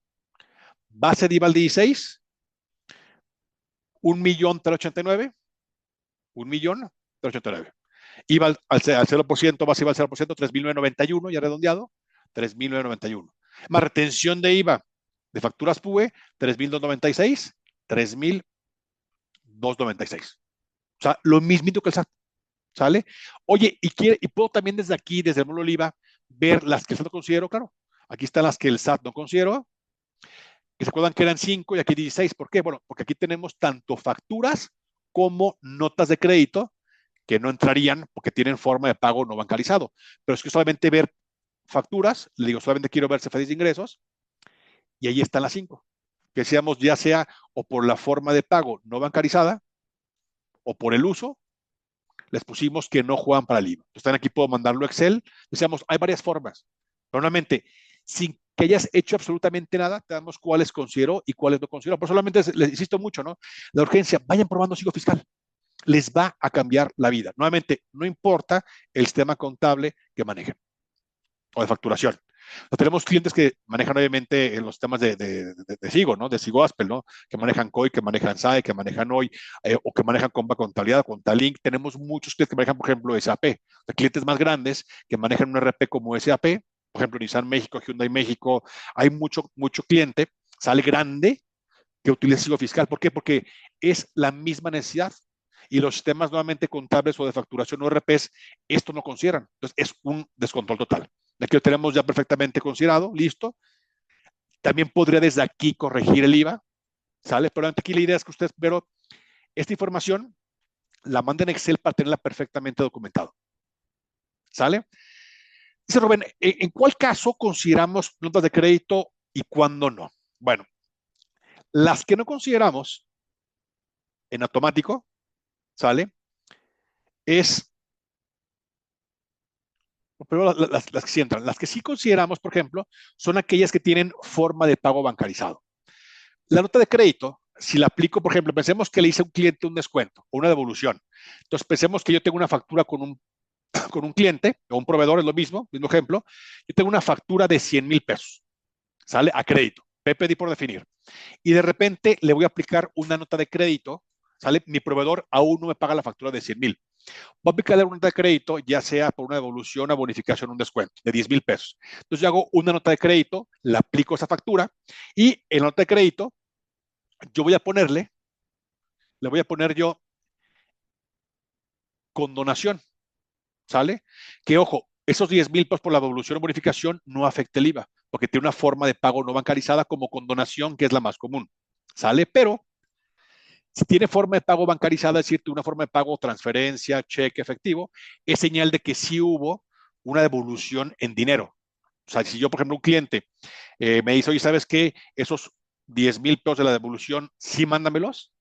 Base de IVA al 16 1.389.000, 1.389.000. IVA al 0%, más IVA al 0%, 3.991, ya redondeado, 3.991. Más retención de IVA de facturas PUE, 3.296, 3.296. O sea, lo mismito que el SAT, ¿sale? Oye, y puedo también desde aquí, desde el módulo IVA, ver las que el SAT no considero, claro. Aquí están las que el SAT no considero, que se acuerdan que eran 5 y aquí 16. ¿Por qué? Bueno, porque aquí tenemos tanto facturas como notas de crédito que no entrarían porque tienen forma de pago no bancarizado. Pero es que solamente ver facturas, le digo, solamente quiero ver CFDIs de ingresos y ahí están las 5. Que decíamos, ya sea o por la forma de pago no bancarizada o por el uso, les pusimos que no juegan para el IVA. Están aquí, puedo mandarlo a Excel. Decíamos, hay varias formas. Pero normalmente, sin que hayas hecho absolutamente nada, te damos cuáles considero y cuáles no considero. Pero solamente les insisto mucho, ¿no? La urgencia, vayan probando sigo fiscal. Les va a cambiar la vida. Nuevamente, no importa el sistema contable que manejen o de facturación. Tenemos clientes que manejan obviamente en los temas de SIGO, ¿no? De SIGO Aspel, ¿no? Que manejan COI, que manejan SAE, que manejan HOI, o que manejan Compa Contabilidad, Contalink. Tenemos muchos clientes que manejan, por ejemplo, SAP. De clientes más grandes que manejan un RP como SAP, por ejemplo, Nissan México, Hyundai México. Hay mucho cliente, sale grande, que utiliza SIGO fiscal. ¿Por qué? Porque es la misma necesidad. Y los sistemas nuevamente contables o de facturación o RPs, esto no consideran. Entonces, es un descontrol total. Aquí lo tenemos ya perfectamente considerado, listo. También podría desde aquí corregir el IVA, ¿sale? Pero aquí la idea es que ustedes, pero esta información la manden en Excel para tenerla perfectamente documentado, ¿sale? Dice Rubén, ¿en cuál caso consideramos notas de crédito y cuándo no? Bueno, las que no consideramos en automático, ¿sale? Es, primero las que sí entran. Las que sí consideramos, por ejemplo, son aquellas que tienen forma de pago bancarizado. La nota de crédito, si la aplico, por ejemplo, pensemos que le hice a un cliente un descuento o una devolución. Entonces, pensemos que yo tengo una factura con un cliente o un proveedor, es lo mismo ejemplo. Yo tengo una factura de 100,000 pesos, ¿sale? A crédito, PPD por definir. Y de repente le voy a aplicar una nota de crédito, ¿sale? Mi proveedor aún no me paga la factura de 100,000. Voy a aplicarle una nota de crédito, ya sea por una devolución, una bonificación, un descuento de 10,000 pesos. Entonces yo hago una nota de crédito, la aplico a esa factura y en la nota de crédito yo voy a ponerle, le voy a poner yo condonación, ¿sale? Que ojo, esos 10,000 pesos por la devolución o bonificación no afecta el IVA, porque tiene una forma de pago no bancarizada como condonación, que es la más común, ¿sale? Pero si tiene forma de pago bancarizada, es decir, una forma de pago, transferencia, cheque, efectivo, es señal de que sí hubo una devolución en dinero. O sea, si yo, por ejemplo, un cliente me dice, oye, ¿sabes qué? Esos 10,000 pesos de la devolución, sí mándamelos,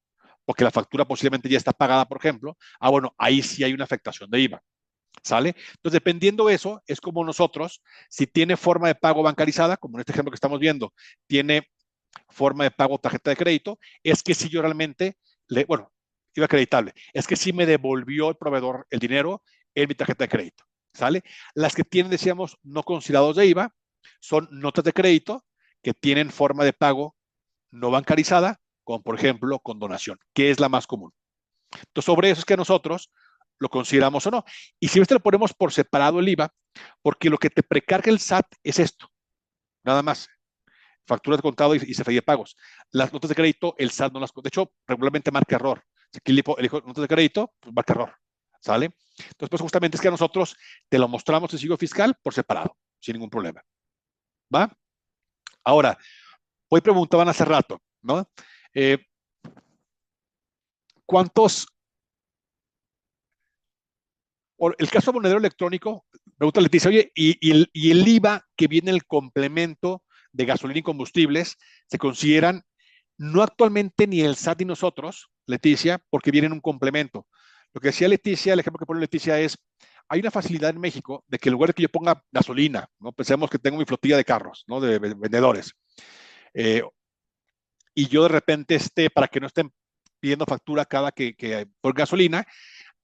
porque la factura posiblemente ya está pagada, por ejemplo. Ah, bueno, ahí sí hay una afectación de IVA. ¿Sale? Entonces, dependiendo de eso, es como nosotros, si tiene forma de pago bancarizada, como en este ejemplo que estamos viendo, tiene forma de pago tarjeta de crédito, es que si yo realmente, bueno, iba acreditable, es que sí me devolvió el proveedor el dinero en mi tarjeta de crédito, ¿sale? Las que tienen, decíamos, no considerados de IVA, son notas de crédito que tienen forma de pago no bancarizada, como por ejemplo con donación, que es la más común. Entonces, sobre eso es que nosotros lo consideramos o no. Y si lo ponemos por separado el IVA, porque lo que te precarga el SAT es esto, nada más facturas de contado y CFDI de pagos. Las notas de crédito, el SAT no las... De hecho, regularmente marca error. Si aquí elijo notas de crédito, pues marca error. ¿Sale? Entonces, pues justamente es que nosotros te lo mostramos en siglo fiscal por separado, sin ningún problema. ¿Va? Ahora, hoy preguntaban hace rato, ¿no? ¿Cuántos... El caso de monedero electrónico, pregunta Leticia, oye, y el IVA que viene en el complemento de gasolina y combustibles se consideran no actualmente ni el SAT ni nosotros, Leticia, porque vienen un complemento. Lo que decía Leticia, el ejemplo que pone Leticia es, hay una facilidad en México de que en lugar de que yo ponga gasolina, ¿no? Pensemos que tengo mi flotilla de carros, ¿no? De vendedores. Eh, y yo de repente, para que no estén pidiendo factura cada que por gasolina,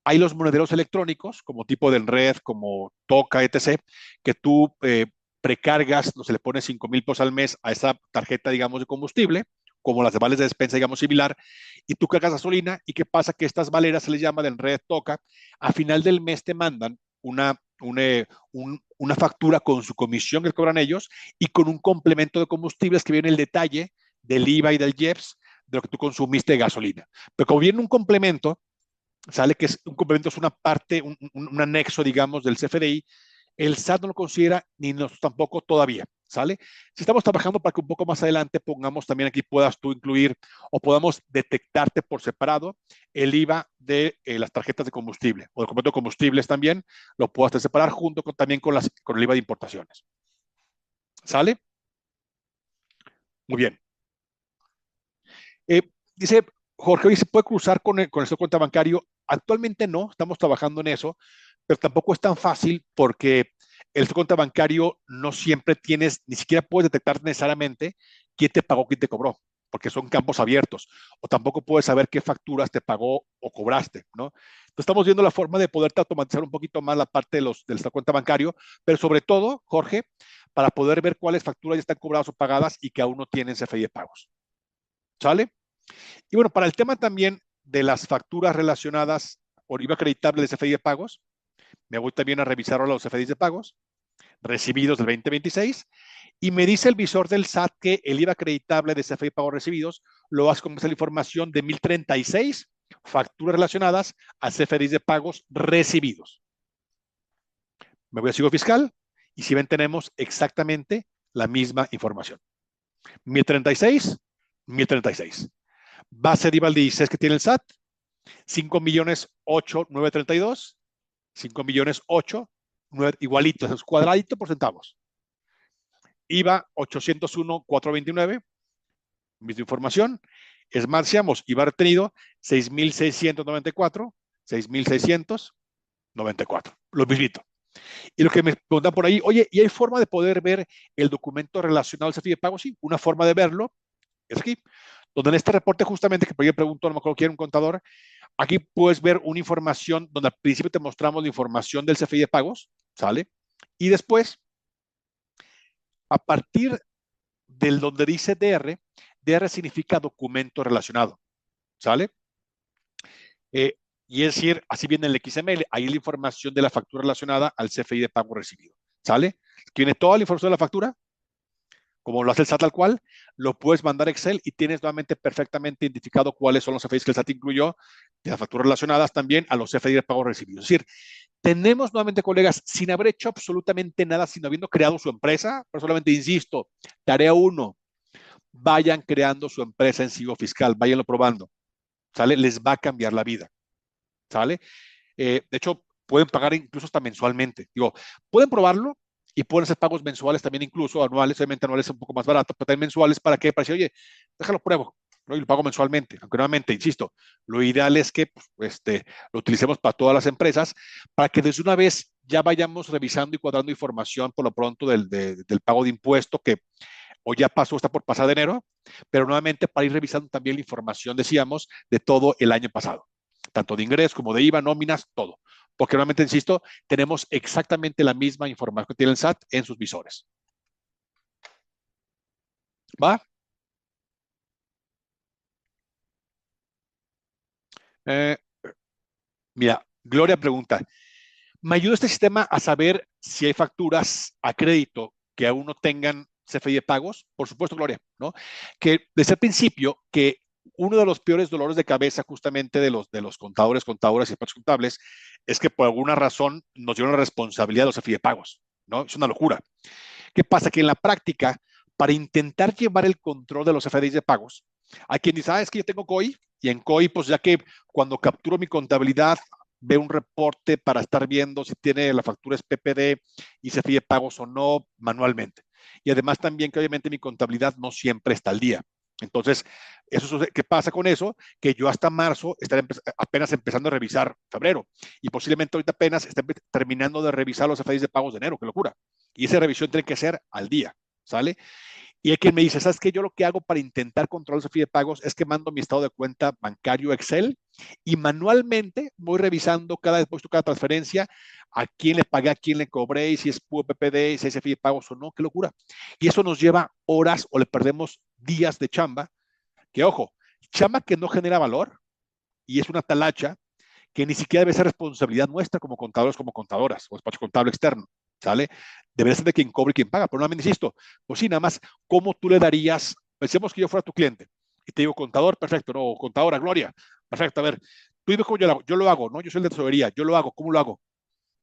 hay los monederos electrónicos, como tipo del Red, como Toca, etc., que tú precargas, no se le pone 5,000 pesos al mes a esa tarjeta, digamos, de combustible, como las de vales de despensa, digamos, similar, y tú cargas gasolina, y qué pasa que estas valeras se les llama del red toca, a final del mes te mandan una factura con su comisión que cobran ellos y con un complemento de combustibles que viene el detalle del IVA y del IEPS de lo que tú consumiste de gasolina. Pero como viene un complemento, sale que un complemento es una parte, un anexo, digamos, del CFDI, el SAT no lo considera ni nosotros tampoco todavía, ¿sale? Si estamos trabajando para que un poco más adelante pongamos también aquí puedas tú incluir o podamos detectarte por separado el IVA de las tarjetas de combustible o del complemento de combustibles también, lo puedas separar junto también con el IVA de importaciones. ¿Sale? Muy bien. Dice Jorge, hoy se puede cruzar con el cuenta bancario. Actualmente no, estamos trabajando en eso, pero tampoco es tan fácil porque el cuenta bancario no siempre tienes, ni siquiera puedes detectar necesariamente quién te pagó, quién te cobró, porque son campos abiertos, o tampoco puedes saber qué facturas te pagó o cobraste, ¿no? Entonces estamos viendo la forma de poderte automatizar un poquito más la parte del cuenta bancario, pero sobre todo, Jorge, para poder ver cuáles facturas ya están cobradas o pagadas y que aún no tienen CFI de pagos. ¿Sale? Y bueno, para el tema también de las facturas relacionadas por IVA acreditable de CFDI de pagos, me voy también a revisar ahora los CFDIs de pagos recibidos del 2026 y me dice el visor del SAT que el IVA acreditable de CFDI de pagos recibidos lo hace con la información de 1036 facturas relacionadas a CFDIs de pagos recibidos. Me voy a Sigo Fiscal y si ven tenemos exactamente la misma información. 1036, 1036. Base de IVA al 16 que tiene el SAT, 5.008.932, 5.008.9, igualito, es cuadradito por centavos. IVA 801.429, misma información. Es más, decíamos, IVA retenido 6.694, 6.694, lo mismito. Y lo que me preguntan por ahí, oye, ¿y hay forma de poder ver el documento relacionado al CFDI de pago? Sí, una forma de verlo es aquí, donde en este reporte justamente que por ahí pregunto, no me acuerdo quién, un contador, aquí puedes ver una información donde al principio te mostramos la información del CFI de pagos, ¿sale? Y después, a partir del donde dice DR, DR significa documento relacionado, ¿sale? Y es decir, así viene el XML, ahí la información de la factura relacionada al CFI de pago recibido, ¿sale? Tiene toda la información de la factura, como lo hace el SAT tal cual, lo puedes mandar a Excel y tienes nuevamente perfectamente identificado cuáles son los CFIs que el SAT incluyó, de las facturas relacionadas también a los CFI de pago recibidos. Es decir, tenemos nuevamente, colegas, sin haber hecho absolutamente nada, sino habiendo creado su empresa, pero solamente insisto, tarea 1, vayan creando su empresa en Sigo Fiscal, váyanlo probando, ¿sale? Les va a cambiar la vida, ¿sale? De hecho, pueden pagar incluso hasta mensualmente. Digo, pueden probarlo y pueden hacer pagos mensuales también, incluso anuales, obviamente anuales es un poco más barato, pero también mensuales para que, para decir, oye, déjalo pruebo, ¿no? Y lo pago mensualmente, aunque nuevamente, insisto, lo ideal es que lo utilicemos para todas las empresas, para que desde una vez ya vayamos revisando y cuadrando información por lo pronto del pago de impuesto que o ya pasó, está por pasar de enero, pero nuevamente para ir revisando también la información, decíamos, de todo el año pasado, tanto de ingresos como de IVA, nóminas, todo. Porque nuevamente, insisto, tenemos exactamente la misma información que tiene el SAT en sus visores. ¿Va? Eh, Mira, Gloria pregunta, ¿me ayuda este sistema a saber si hay facturas a crédito que aún no tengan CFI de pagos? Por supuesto, Gloria, ¿no? Que desde el principio, que uno de los peores dolores de cabeza justamente de los contadores, contadoras y expertos contables es que por alguna razón nos dieron la responsabilidad de los CFI de pagos, ¿no? Es una locura. ¿Qué pasa? Que en la práctica, para intentar llevar el control de los CFDIs de pagos, hay quien dice, es que yo tengo COI, y en COI, pues ya que cuando capturo mi contabilidad, ve un reporte para estar viendo si tiene la factura es PPD y CFDI de pagos o no manualmente. Y además también que obviamente mi contabilidad no siempre está al día. Entonces, ¿qué pasa con eso? Que yo hasta marzo estaré apenas empezando a revisar febrero y posiblemente ahorita apenas esté terminando de revisar los CFDIs de pagos de enero, qué locura. Y esa revisión tiene que ser al día, ¿sale? Y hay quien me dice, ¿sabes qué? Yo lo que hago para intentar controlar el CFDI de pagos es que mando mi estado de cuenta bancario Excel y manualmente voy revisando cada depósito, cada transferencia, a quién le pagué, a quién le cobré, y si es puro PPD, si es CFDI de pagos o no, qué locura. Y eso nos lleva horas o le perdemos días de chamba que ojo, chamba que no genera valor y es una talacha que ni siquiera debe ser responsabilidad nuestra como contadores, como contadoras, o despacho contable externo, ¿sale? Debería ser de quien cobre y quien paga, pero nuevamente insisto, pues sí, nada más, ¿cómo tú le darías? Pensemos que yo fuera tu cliente y te digo, contador, perfecto, no, contadora, Gloria, perfecto, a ver, tú dime cómo yo lo hago, ¿no? Yo soy el de tesorería, yo lo hago, ¿cómo lo hago?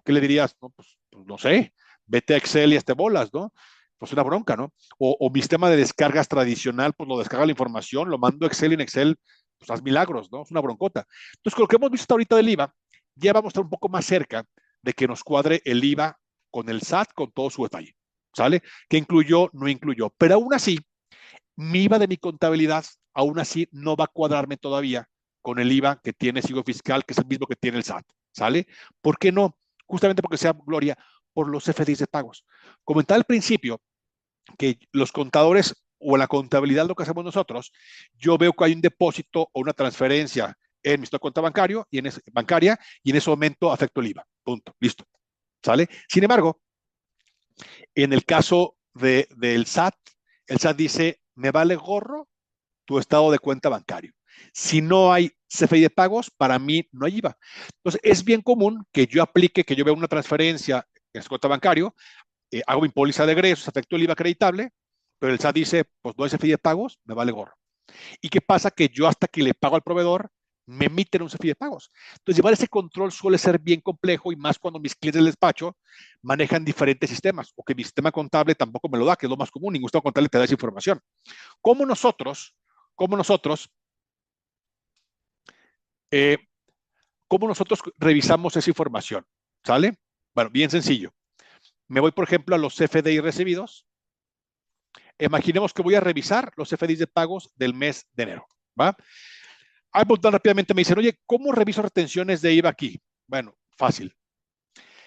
¿Qué le dirías? No, pues no sé, vete a Excel y hazte bolas, ¿no? Pues una bronca, ¿no? O mi sistema de descargas tradicional, pues lo descarga la información, lo mando a Excel y en Excel, pues haz milagros, ¿no? Es una broncota. Entonces, con lo que hemos visto hasta ahorita del IVA, ya vamos a estar un poco más cerca de que nos cuadre el IVA con el SAT, con todo su detalle, ¿sale? ¿Qué incluyó? No incluyó. Pero aún así, mi IVA de mi contabilidad, aún así no va a cuadrarme todavía con el IVA que tiene Sigo Fiscal, que es el mismo que tiene el SAT, ¿sale? ¿Por qué no? Justamente porque sea Gloria, por los FDIs de pagos. Comentaba al principio que los contadores o la contabilidad, lo que hacemos nosotros, yo veo que hay un depósito o una transferencia en mi cuenta bancaria y en ese momento afecto el IVA. Punto. Listo. ¿Sale? Sin embargo, en el caso del SAT, el SAT dice, me vale gorro tu estado de cuenta bancario. Si no hay CFI de pagos, para mí no hay IVA. Entonces, es bien común que yo aplique, que yo vea una transferencia en su cuenta bancario, hago mi póliza de egresos, afecto el IVA acreditable, pero el SAT dice, pues no hay CFI de pagos, me vale gorro. ¿Y qué pasa? Que yo hasta que le pago al proveedor, me emiten un CFI de pagos. Entonces, llevar ese control suele ser bien complejo y más cuando mis clientes del despacho manejan diferentes sistemas o que mi sistema contable tampoco me lo da, que es lo más común, ningún sistema contable te da esa información. ¿Cómo nosotros, cómo nosotros, eh, cómo nosotros revisamos esa información? ¿Sale? Bueno, bien sencillo. Me voy, por ejemplo, a los CFDI recibidos. Imaginemos que voy a revisar los CFDIs de pagos del mes de enero. ¿Va? Ahí rápidamente me dicen, oye, ¿cómo reviso retenciones de IVA aquí? Bueno, fácil.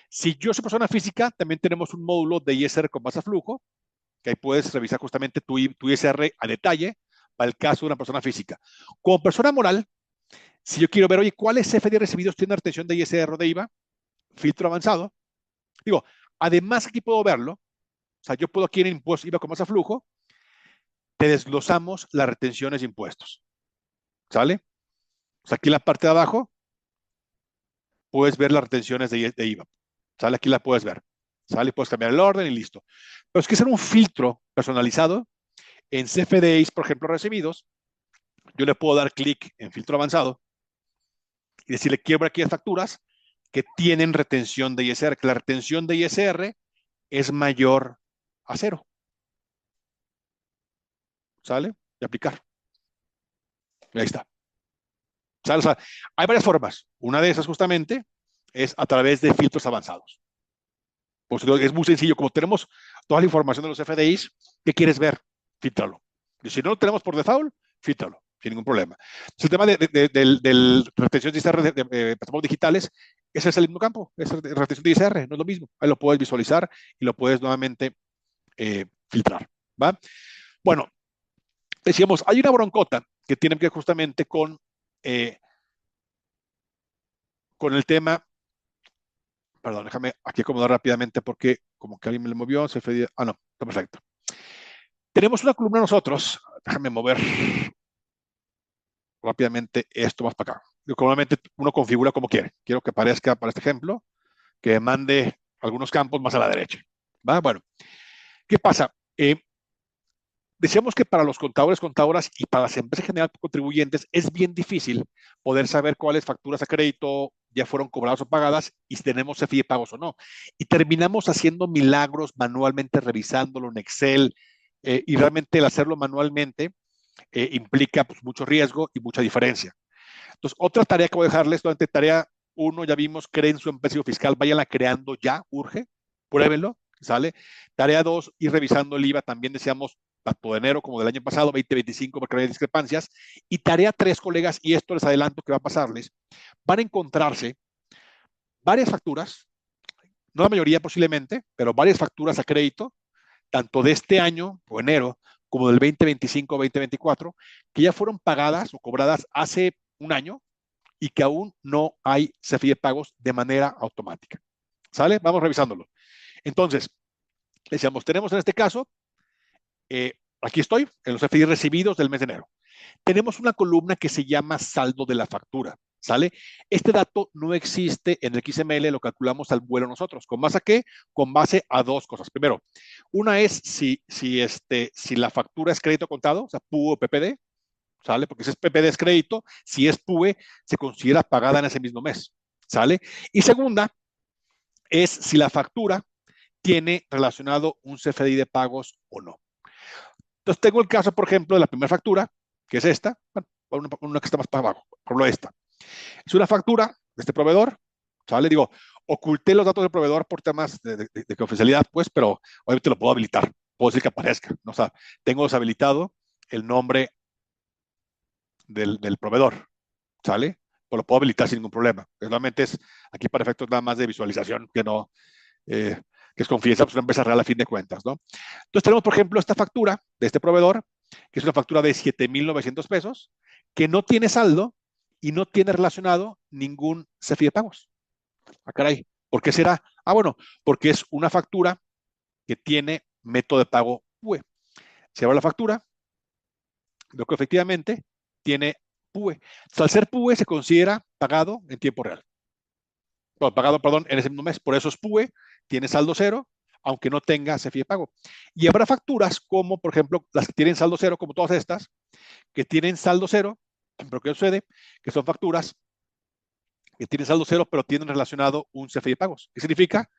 Si yo soy persona física, también tenemos un módulo de ISR con base a flujo, que ahí puedes revisar justamente tu ISR a detalle para el caso de una persona física. Como persona moral, si yo quiero ver, oye, ¿cuáles CFDI recibidos tienen retención de ISR o de IVA? Filtro avanzado. Digo, además aquí puedo verlo. O sea, yo puedo aquí en impuestos IVA con base a flujo, te desglosamos las retenciones de impuestos. ¿Sale? O sea, aquí en la parte de abajo puedes ver las retenciones de IVA. ¿Sale? Aquí la puedes ver. ¿Sale? Puedes cambiar el orden y listo. Pero es que hacer un filtro personalizado en CFDIs, por ejemplo, recibidos. Yo le puedo dar clic en filtro avanzado y decirle, quiero ver aquí las facturas que tienen retención de ISR, que la retención de ISR es mayor a 0. ¿Sale? Y aplicar. Y ahí está. ¿Sale? O sea, hay varias formas. Una de esas justamente es a través de filtros avanzados. Pues es muy sencillo. Como tenemos toda la información de los FDIs, ¿qué quieres ver? Fíltralo. Y si no lo tenemos por default, fíltralo, sin ningún problema. El tema de retención de ISR de plataformas digitales, ese es el mismo campo, es retención de ISR, no es lo mismo. Ahí lo puedes visualizar y lo puedes nuevamente filtrar. ¿Va? Bueno, decíamos, hay una broncota que tiene que ver justamente con el tema. Perdón, déjame aquí acomodar rápidamente porque como que alguien me lo movió, se fue. Ah, no, está perfecto. Tenemos una columna nosotros, déjame mover rápidamente esto más para acá. Normalmente uno configura como quiere. Quiero que aparezca para este ejemplo, que mande algunos campos más a la derecha. ¿Va? Bueno, ¿qué pasa? Decíamos que para los contadores, contadoras y para las empresas general contribuyentes es bien difícil poder saber cuáles facturas a crédito ya fueron cobradas o pagadas y si tenemos CFI de pagos o no. Y terminamos haciendo milagros manualmente, revisándolo en Excel y realmente el hacerlo manualmente implica pues, mucho riesgo y mucha diferencia. Entonces, otra tarea que voy a dejarles, durante tarea 1 ya vimos, creen su empresa fiscal, váyanla creando ya, urge, pruébenlo, ¿sale? Tarea 2, ir revisando el IVA, también decíamos, tanto de enero como del año pasado, 2025, porque no hay discrepancias. Y tarea 3, colegas, y esto les adelanto que va a pasarles, van a encontrarse varias facturas, no la mayoría posiblemente, pero varias facturas a crédito, tanto de este año, o enero, como del 2025 2024, que ya fueron pagadas o cobradas hace un año y que aún no hay CFI de pagos de manera automática. ¿Sale? Vamos revisándolo. Entonces, decíamos, tenemos en este caso, aquí estoy, en los CFI recibidos del mes de enero. tenemos una columna que se llama saldo de la factura, ¿sale? Este dato no existe en el XML, lo calculamos al vuelo nosotros. ¿Con base a qué? Con base a dos cosas. Primero, una es si la factura es crédito contado, o sea, PUE o PPD, ¿sale? Porque si es PPD es crédito, si es PUE, se considera pagada en ese mismo mes, ¿sale? Y segunda, es si la factura tiene relacionado un CFDI de pagos o no. Entonces tengo el caso, por ejemplo, de la primera factura, que es esta, bueno, una que está más para abajo, por ejemplo esta. Es una factura de este proveedor, ¿sale? Digo, oculté los datos del proveedor por temas de confidencialidad, pues, pero obviamente lo puedo habilitar, puedo decir que aparezca, ¿no? O sea, tengo deshabilitado el nombre del proveedor, ¿sale? Pues lo puedo habilitar sin ningún problema. Realmente es aquí para efectos nada más de visualización, que no, que es confidencial, pues una empresa real a fin de cuentas, ¿no? Entonces tenemos, por ejemplo, esta factura de este proveedor, que es una factura de 7,900 pesos, que no tiene saldo y no tiene relacionado ningún CFDI de pagos. Ah, caray, ¿por qué será? Ah, bueno, porque es una factura que tiene método de pago PUE. Se abre la factura, veo que efectivamente tiene PUE. Entonces, al ser PUE se considera pagado en tiempo real. Bueno, pagado, perdón, en ese mismo mes. Por eso es PUE, tiene saldo cero, aunque no tenga CFDI de pago. Y habrá facturas como, por ejemplo, las que tienen saldo cero, como todas estas, que tienen saldo cero, pero ¿qué sucede? Que son facturas que tienen saldo cero, pero tienen relacionado un CFDI de pagos. ¿Qué significa?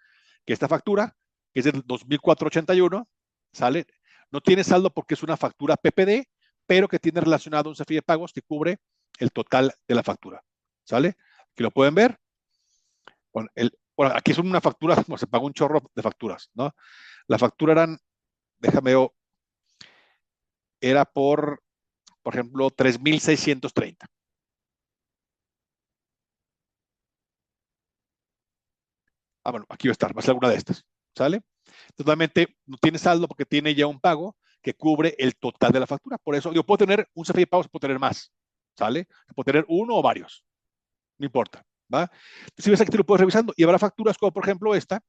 Que esta factura, que es del 2481, ¿sale? No tiene saldo porque es una factura PPD, pero que tiene relacionado un CFDI de pagos que cubre el total de la factura, ¿sale? Aquí lo pueden ver. Bueno, aquí es una factura, como se pagó un chorro de facturas, ¿no? La factura eran, déjame ver, era por ejemplo, 3,630. Ah, bueno, aquí va a estar, va a ser alguna de estas, ¿sale? Totalmente no tiene saldo porque tiene ya un pago que cubre el total de la factura. Por eso, yo puedo tener un CFDI de pagos, puedo tener más, ¿sale? Puedo tener uno o varios, no importa, ¿va? Si ves aquí, te lo puedes revisando. Y habrá facturas como, por ejemplo, esta,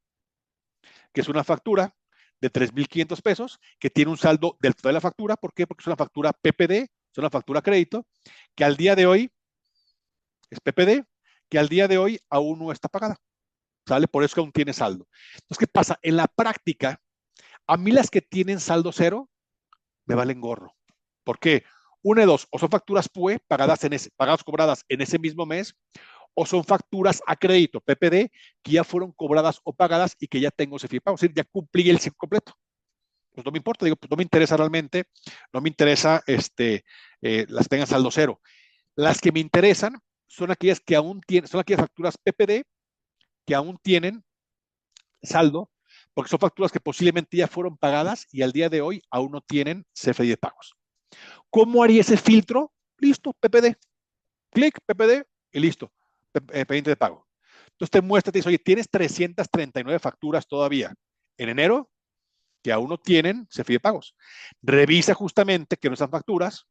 que es una factura de 3,500 pesos, que tiene un saldo del total de la factura. ¿Por qué? Porque es una factura PPD, es una factura crédito, que al día de hoy es PPD, que al día de hoy aún no está pagada, ¿sale? Por eso que aún tiene saldo. Entonces, ¿qué pasa? En la práctica, a mí las que tienen saldo cero me valen gorro. ¿Por qué? Una de dos, o son facturas PUE pagadas cobradas en ese mismo mes, o son facturas a crédito, PPD, que ya fueron cobradas o pagadas y que ya tengo ese pago, es decir, ya cumplí el ciclo completo. Pues no me importa, digo, pues no me interesa realmente, no me interesa las tengan saldo cero. Las que me interesan son aquellas que aún tienen, son aquellas facturas PPD que aún tienen saldo, porque son facturas que posiblemente ya fueron pagadas y al día de hoy aún no tienen CFDI de pagos. ¿Cómo haría ese filtro? Listo, PPD. Clic, PPD y listo. Pendiente de pago. Entonces te muestra, te dice, oye, tienes 339 facturas todavía en enero que aún no tienen CFDI de pagos. Revisa justamente que no están facturas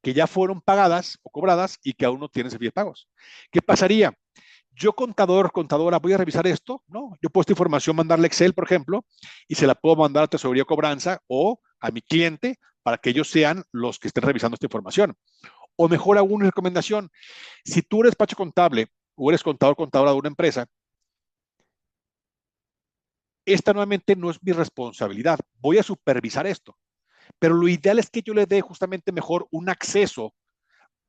que ya fueron pagadas o cobradas y que aún no tienen CFDI de pagos. ¿Qué pasaría? Yo, contadora, voy a revisar esto, ¿no? Yo puedo esta información mandarle Excel, por ejemplo, y se la puedo mandar a Tesorería Cobranza o a mi cliente para que ellos sean los que estén revisando esta información. O mejor aún, una recomendación, si tú eres despacho contable o eres contadora de una empresa, esta nuevamente no es mi responsabilidad. Voy a supervisar esto. Pero lo ideal es que yo le dé justamente mejor un acceso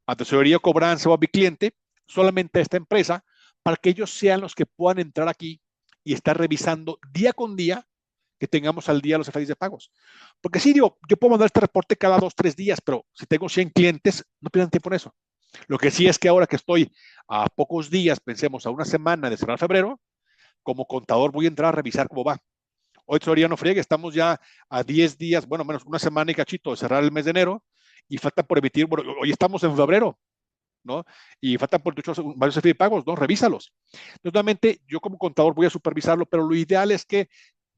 a Tesorería Cobranza o a mi cliente, solamente a esta empresa, para que ellos sean los que puedan entrar aquí y estar revisando día con día que tengamos al día los FDIs de pagos. Porque sí, digo, yo puedo mandar este reporte cada 2, 3 días, pero si tengo 100 clientes, no pierdan tiempo en eso. Lo que sí es que ahora que estoy a pocos días, pensemos a una semana de cerrar febrero, como contador voy a entrar a revisar cómo va. Hoy todavía no friegue, estamos ya a 10 días, bueno, menos una semana y cachito de cerrar el mes de enero y falta por emitir, bueno, hoy estamos en febrero, ¿no? Y faltan por varios CFDI de pagos, ¿no? Revísalos. Entonces, nuevamente, yo como contador voy a supervisarlo, pero lo ideal es que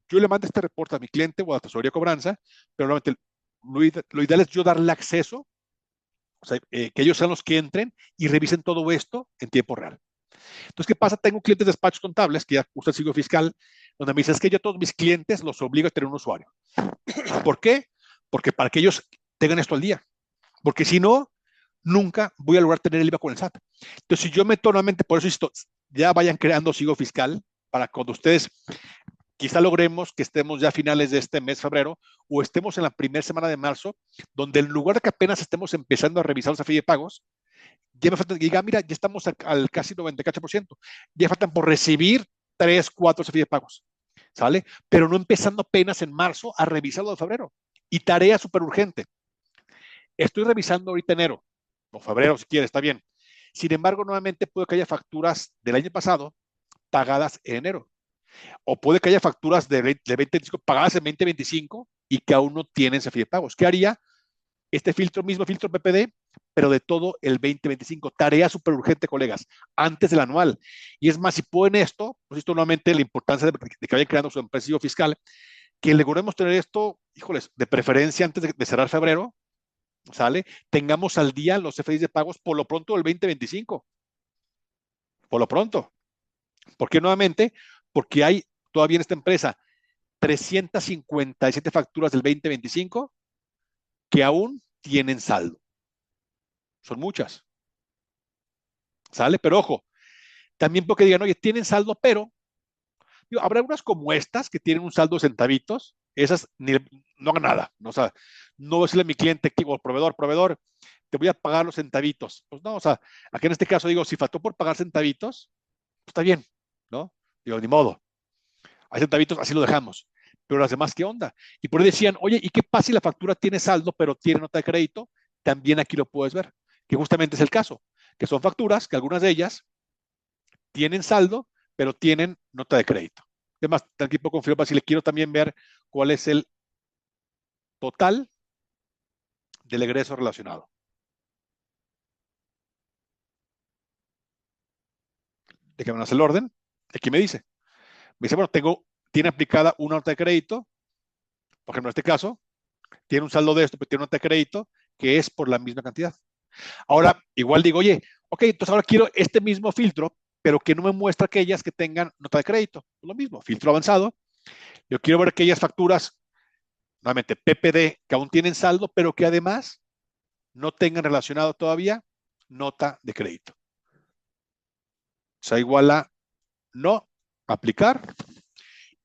yo le mande este reporte a mi cliente o a la tesorería de cobranza, pero nuevamente, lo ideal es yo darle acceso, o sea, que ellos sean los que entren y revisen todo esto en tiempo real. Entonces, ¿qué pasa? Tengo clientes de despachos contables, que ya usa el siglo fiscal, donde me dice, es que yo a todos mis clientes los obligo a tener un usuario. ¿Por qué? Porque para que ellos tengan esto al día. porque si no, nunca voy a lograr tener el IVA con el SAT. Entonces, si yo meto nuevamente, por eso esto, ya vayan creando sigo fiscal para cuando ustedes quizá logremos que estemos ya a finales de este mes, febrero, o estemos en la primera semana de marzo, donde en lugar de que apenas estemos empezando a revisar los AFI de pagos, ya me faltan, diga, mira, ya estamos al casi 98%, ya faltan por recibir 3, 4 AFI de pagos, ¿sale? Pero no empezando apenas en marzo a revisarlo de febrero. Y tarea súper urgente. Estoy revisando ahorita enero, o febrero si quieres, está bien. Sin embargo, nuevamente puede que haya facturas del año pasado pagadas en enero. O puede que haya facturas de 2025 pagadas en 2025 y que aún no tienen ese de pagos. ¿Qué haría? Este filtro, mismo filtro PPD, pero de todo el 2025. Tarea súper urgente, colegas, antes del anual. Y es más, si pueden esto, pues esto nuevamente la importancia de que vayan creando su empresa fiscal, que logremos tener esto, híjoles, de preferencia antes de cerrar febrero, ¿sale? Tengamos al día los FDIs de pagos por lo pronto del 2025. Por lo pronto. ¿Por qué nuevamente? Porque hay todavía en esta empresa 357 facturas del 2025 que aún tienen saldo. Son muchas. ¿Sale? Pero ojo, también porque digan, oye, tienen saldo, pero digo, habrá unas como estas que tienen un saldo de centavitos, esas no hagan nada. ¿No? O sea, no decirle a mi cliente o proveedor, te voy a pagar los centavitos. Pues no, o sea, aquí en este caso digo, si faltó por pagar centavitos, pues está bien, ¿no? Digo, ni modo. Hay centavitos, así lo dejamos. Pero las demás, ¿qué onda? Y por ahí decían, oye, ¿y qué pasa si la factura tiene saldo, pero tiene nota de crédito? También aquí lo puedes ver, que justamente es el caso, que son facturas que algunas de ellas tienen saldo, pero tienen nota de crédito. Además, aquí puedo confirmar si le quiero también ver cuál es el total del egreso relacionado. De que me hace el orden, aquí me dice, bueno, tiene aplicada una nota de crédito, por ejemplo, en este caso, tiene un saldo de esto, pero tiene una nota de crédito que es por la misma cantidad. Ahora, igual digo, oye, ok, entonces ahora quiero este mismo filtro, pero que no me muestra aquellas que tengan nota de crédito. Lo mismo, filtro avanzado. Yo quiero ver aquellas facturas, nuevamente, PPD, que aún tienen saldo, pero que además no tengan relacionado todavía nota de crédito. O sea, igual a no aplicar.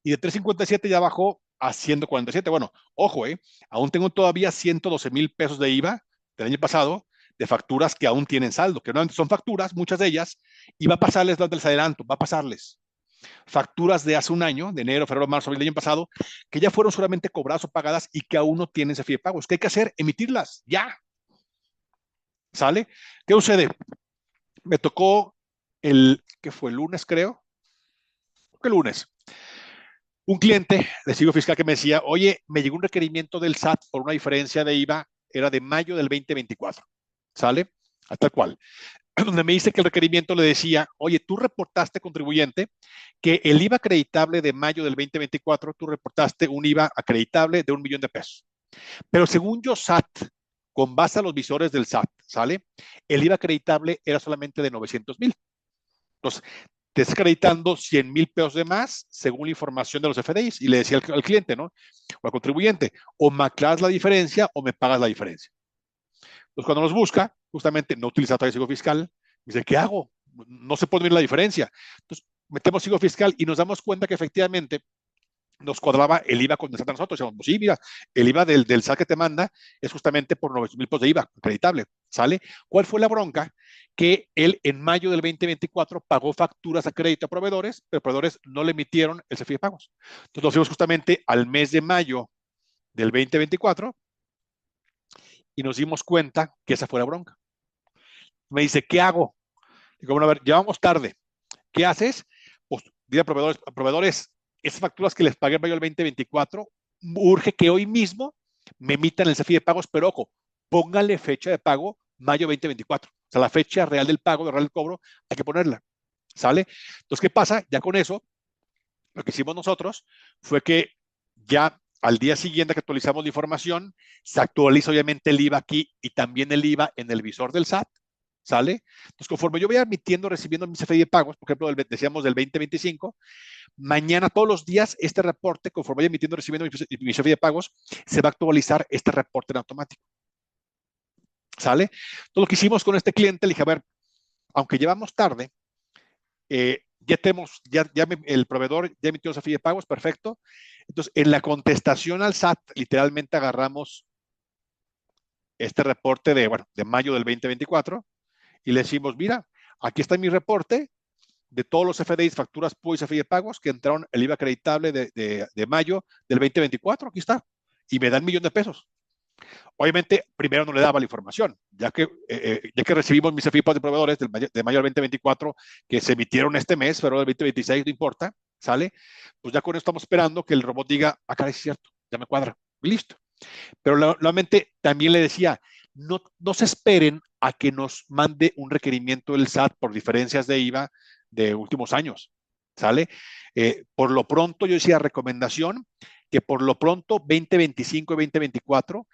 Y de 357 ya bajó a 147. Bueno, ojo, aún tengo todavía 112,000 pesos de IVA del año pasado de facturas que aún tienen saldo, que no son facturas, muchas de ellas, y va a pasarles las del adelanto, va a pasarles facturas de hace un año, de enero, febrero, marzo, abril del año pasado, que ya fueron solamente cobradas o pagadas y que aún no tienen ese fee de pagos. ¿Qué hay que hacer? Emitirlas, ya. ¿Sale? ¿Qué sucede? Me tocó ¿qué fue? El lunes, creo. ¿Qué lunes? Un cliente de Sigo Fiscal que me decía, oye, me llegó un requerimiento del SAT por una diferencia de IVA, era de mayo del 2024, ¿sale? Hasta cual. Donde me dice que el requerimiento le decía, oye, tú reportaste, contribuyente, que el IVA acreditable de mayo del 2024, tú reportaste un IVA acreditable de 1,000,000 de pesos. Pero según yo, SAT, con base a los visores del SAT, ¿sale? El IVA acreditable era solamente de 900,000. Entonces, te está acreditando 100,000 pesos de más según la información de los FDIs. Y le decía al cliente, ¿no? O al contribuyente, o me aclaras la diferencia o me pagas la diferencia. Entonces, cuando nos busca, justamente no utiliza todavía sigo fiscal, me dice, ¿qué hago? No se puede ver la diferencia. Entonces, metemos sigo fiscal y nos damos cuenta que efectivamente nos cuadraba el IVA con el SAT a nosotros. Decíamos, pues sí, mira, el IVA del SAT que te manda es justamente por 900,000 pesos de IVA acreditable, ¿sale? ¿Cuál fue la bronca? Que él en mayo del 2024 pagó facturas a crédito a proveedores, pero proveedores no le emitieron el CFI de pagos. Entonces nos fuimos justamente al mes de mayo del 2024 y nos dimos cuenta que esa fue la bronca. Me dice, ¿qué hago? Digo, bueno, a ver, ya vamos tarde. ¿Qué haces? Pues dile a proveedores, esas facturas que les pagué en mayo del 2024, urge que hoy mismo me emitan el CFI de pagos, pero ojo, póngale fecha de pago mayo 2024. O sea, la fecha real del pago, de real del cobro, hay que ponerla. ¿Sale? Entonces, ¿qué pasa? Ya con eso, lo que hicimos nosotros fue que ya al día siguiente que actualizamos la información, se actualiza obviamente el IVA aquí y también el IVA en el visor del SAT. ¿Sale? Entonces, conforme yo voy admitiendo, recibiendo mis CFDI de pagos, por ejemplo, decíamos del 2025, mañana todos los días este reporte, conforme vaya emitiendo, recibiendo mis CFDI de pagos, se va a actualizar este reporte en automático. ¿Sale? Entonces, lo que hicimos con este cliente, le dije, a ver, aunque llevamos tarde, el proveedor ya emitió esa fee de pagos, perfecto. Entonces, en la contestación al SAT, literalmente agarramos este reporte de mayo del 2024 y le decimos, mira, aquí está mi reporte de todos los FDIs, facturas PUI y fee de pagos que entraron el IVA acreditable de mayo del 2024, aquí está, y me dan $1,000,000. Obviamente, primero no le daba la información, ya que recibimos mis FIPAs de proveedores de mayo del 2024 que se emitieron este mes, pero del 2026 no importa, ¿sale? Pues ya con eso estamos esperando que el robot diga, acá es cierto, ya me cuadra, y listo. Pero nuevamente también le decía, no se esperen a que nos mande un requerimiento del SAT por diferencias de IVA de últimos años, ¿sale? Por lo pronto, yo decía recomendación que por lo pronto 2025 y 2024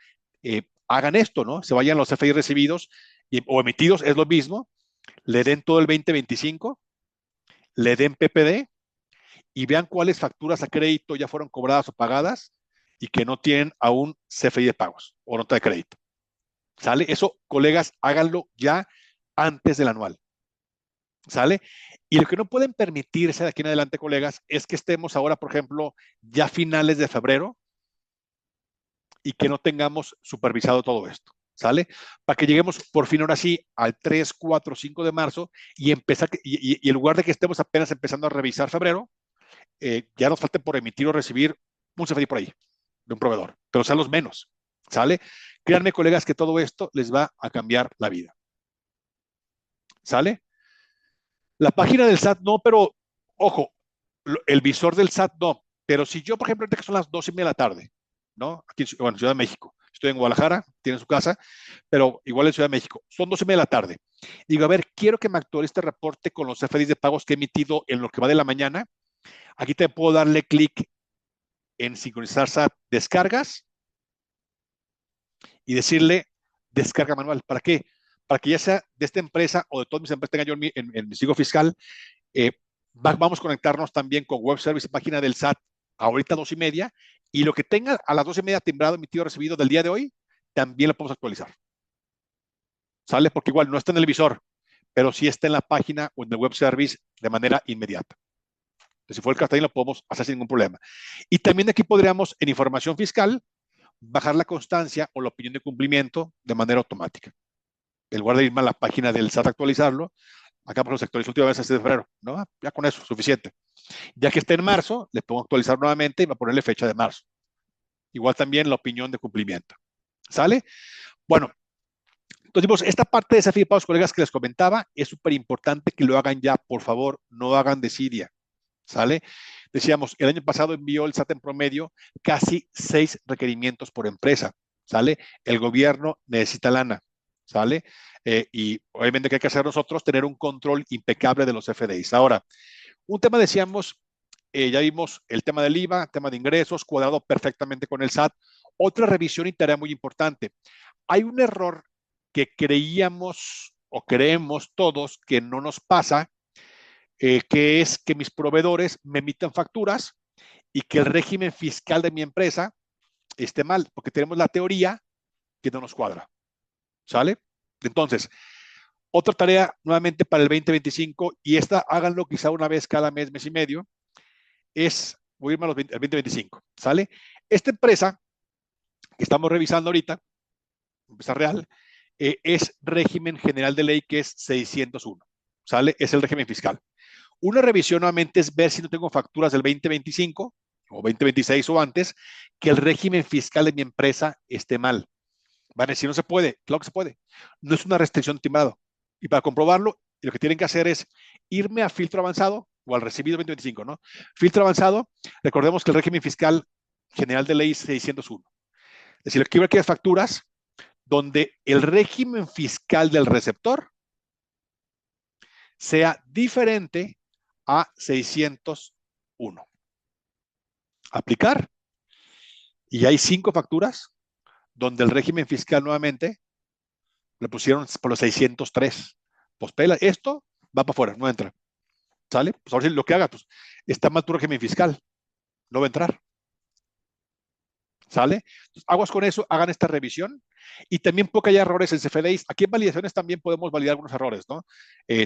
hagan esto, ¿no? Se vayan los FI recibidos o emitidos, es lo mismo, le den todo el 2025, le den PPD y vean cuáles facturas a crédito ya fueron cobradas o pagadas y que no tienen aún CFI de pagos o nota de crédito. ¿Sale? Eso, colegas, háganlo ya antes del anual. ¿Sale? Y lo que no pueden permitirse de aquí en adelante, colegas, es que estemos ahora, por ejemplo, ya finales de febrero y que no tengamos supervisado todo esto. ¿Sale? Para que lleguemos por fin ahora sí al 3, 4, 5 de marzo y empezar, y en lugar de que estemos apenas empezando a revisar febrero, ya nos falte por emitir o recibir un CFDI por ahí de un proveedor, pero sean los menos. ¿Sale? Créanme, colegas, que todo esto les va a cambiar la vida. ¿Sale? La página del SAT no, pero ojo, el visor del SAT no. Pero si yo, por ejemplo, ahorita que son las 2:30 de la tarde, ¿no? Aquí en Ciudad de México. Estoy en Guadalajara, tiene su casa, pero igual en Ciudad de México. Son 2:30 de la tarde. Digo, a ver, quiero que me actualice este reporte con los FDIs de pagos que he emitido en lo que va de la mañana. Aquí te puedo darle clic en sincronizar SAT descargas y decirle descarga manual. ¿Para qué? Para que ya sea de esta empresa o de todas mis empresas tenga yo en mi sigo fiscal, vamos a conectarnos también con web service, página del SAT, ahorita 2:30, y lo que tenga a las 2:30 timbrado, emitido, recibido del día de hoy, también lo podemos actualizar. ¿Sale? Porque igual no está en el visor, pero sí está en la página o en el web service de manera inmediata. Entonces, si fue el caso, también lo podemos hacer sin ningún problema. Y también aquí podríamos, en información fiscal, bajar la constancia o la opinión de cumplimiento de manera automática. En lugar de irme a la página del SAT a actualizarlo, acá por los sectores última vez de febrero, ¿no? Ya con eso, suficiente. Ya que esté en marzo, le pongo actualizar nuevamente y va a ponerle fecha de marzo. Igual también la opinión de cumplimiento. ¿Sale? Bueno, entonces, esta parte de desafío de pagos, colegas, que les comentaba, es súper importante que lo hagan ya, por favor, no hagan desidia. ¿Sale? Decíamos, el año pasado envió el SAT en promedio casi 6 requerimientos por empresa. ¿Sale? El gobierno necesita lana. ¿Sale? Y obviamente, ¿qué hay que hacer nosotros? Tener un control impecable de los FDIs. Ahora, un tema decíamos, ya vimos el tema del IVA, tema de ingresos, cuadrado perfectamente con el SAT. Otra revisión y tarea muy importante. Hay un error que creíamos o creemos todos que no nos pasa, que es que mis proveedores me emitan facturas y que el régimen fiscal de mi empresa esté mal, porque tenemos la teoría que no nos cuadra. ¿Sale? Entonces, otra tarea nuevamente para el 2025, y esta háganlo quizá una vez cada mes, mes y medio, es, voy a irme al 2025, ¿sale? Esta empresa que estamos revisando ahorita, empresa real, es régimen general de ley que es 601, ¿sale? Es el régimen fiscal. Una revisión nuevamente es ver si no tengo facturas del 2025 o 2026 o antes, que el régimen fiscal de mi empresa esté mal. Van a decir, no se puede. Claro que se puede. No es una restricción timbrado. Y para comprobarlo, lo que tienen que hacer es irme a filtro avanzado o al recibido 2025, ¿no? Filtro avanzado, recordemos que el régimen fiscal general de ley 601. Es decir, quiero ver que hay facturas donde el régimen fiscal del receptor sea diferente a 601. Aplicar. Y hay 5 facturas donde el régimen fiscal nuevamente le pusieron por los 603. Pues pela, esto va para afuera, no entra. ¿Sale? Pues ahora sí lo que haga, pues está mal tu régimen fiscal, no va a entrar. ¿Sale? Entonces, aguas con eso, hagan esta revisión. Y también puede que haya errores en CFDIs. Aquí en validaciones también podemos validar algunos errores, ¿no?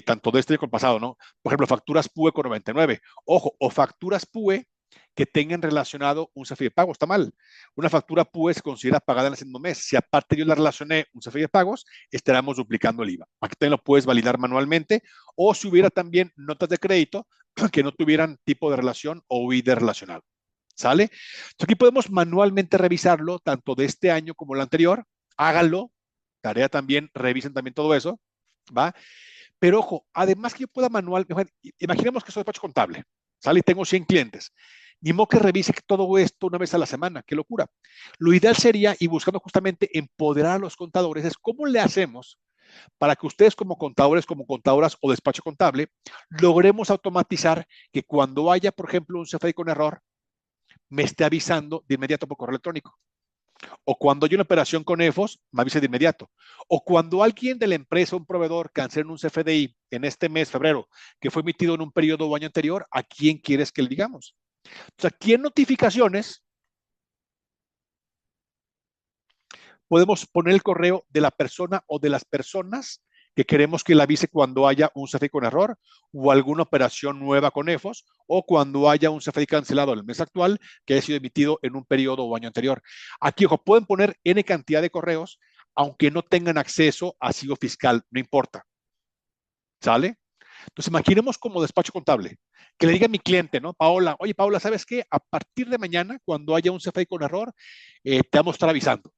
Tanto de este como el pasado, ¿no? Por ejemplo, facturas PUE con 99. Ojo, o facturas PUE que tengan relacionado un CFDI de pago. Está mal. Una factura PUE se considera pagada en el segundo mes. Si aparte yo la relacioné un CFDI de pagos, estaremos duplicando el IVA. Aquí también lo puedes validar manualmente. O si hubiera también notas de crédito que no tuvieran tipo de relación o UID relacionado. ¿Sale? Entonces aquí podemos manualmente revisarlo, tanto de este año como el anterior. Háganlo. Tarea también, revisen también todo eso. ¿Va? Pero ojo, además que yo pueda manual, imaginemos que soy despacho contable, ¿sale? Y tengo 100 clientes. Ni modo que revise todo esto una vez a la semana, qué locura. Lo ideal sería, y buscando justamente empoderar a los contadores, es cómo le hacemos para que ustedes como contadores, como contadoras o despacho contable, logremos automatizar que cuando haya, por ejemplo, un CFDI con error, me esté avisando de inmediato por correo electrónico. O cuando hay una operación con EFOS, me avise de inmediato. O cuando alguien de la empresa, un proveedor, cancela un CFDI en este mes, febrero, que fue emitido en un periodo o año anterior, ¿a quién quieres que le digamos? O sea, aquí en notificaciones podemos poner el correo de la persona o de las personas que queremos que le avise cuando haya un CFDI con error o alguna operación nueva con EFOS o cuando haya un CFDI cancelado en el mes actual que haya sido emitido en un periodo o año anterior. Aquí, ojo, pueden poner N cantidad de correos aunque no tengan acceso a SIGO fiscal, no importa. ¿Sale? Entonces, imaginemos como despacho contable, que le diga a mi cliente, ¿no? Paola, oye, Paola, ¿sabes qué? A partir de mañana, cuando haya un CFDI con error, te vamos a estar avisando.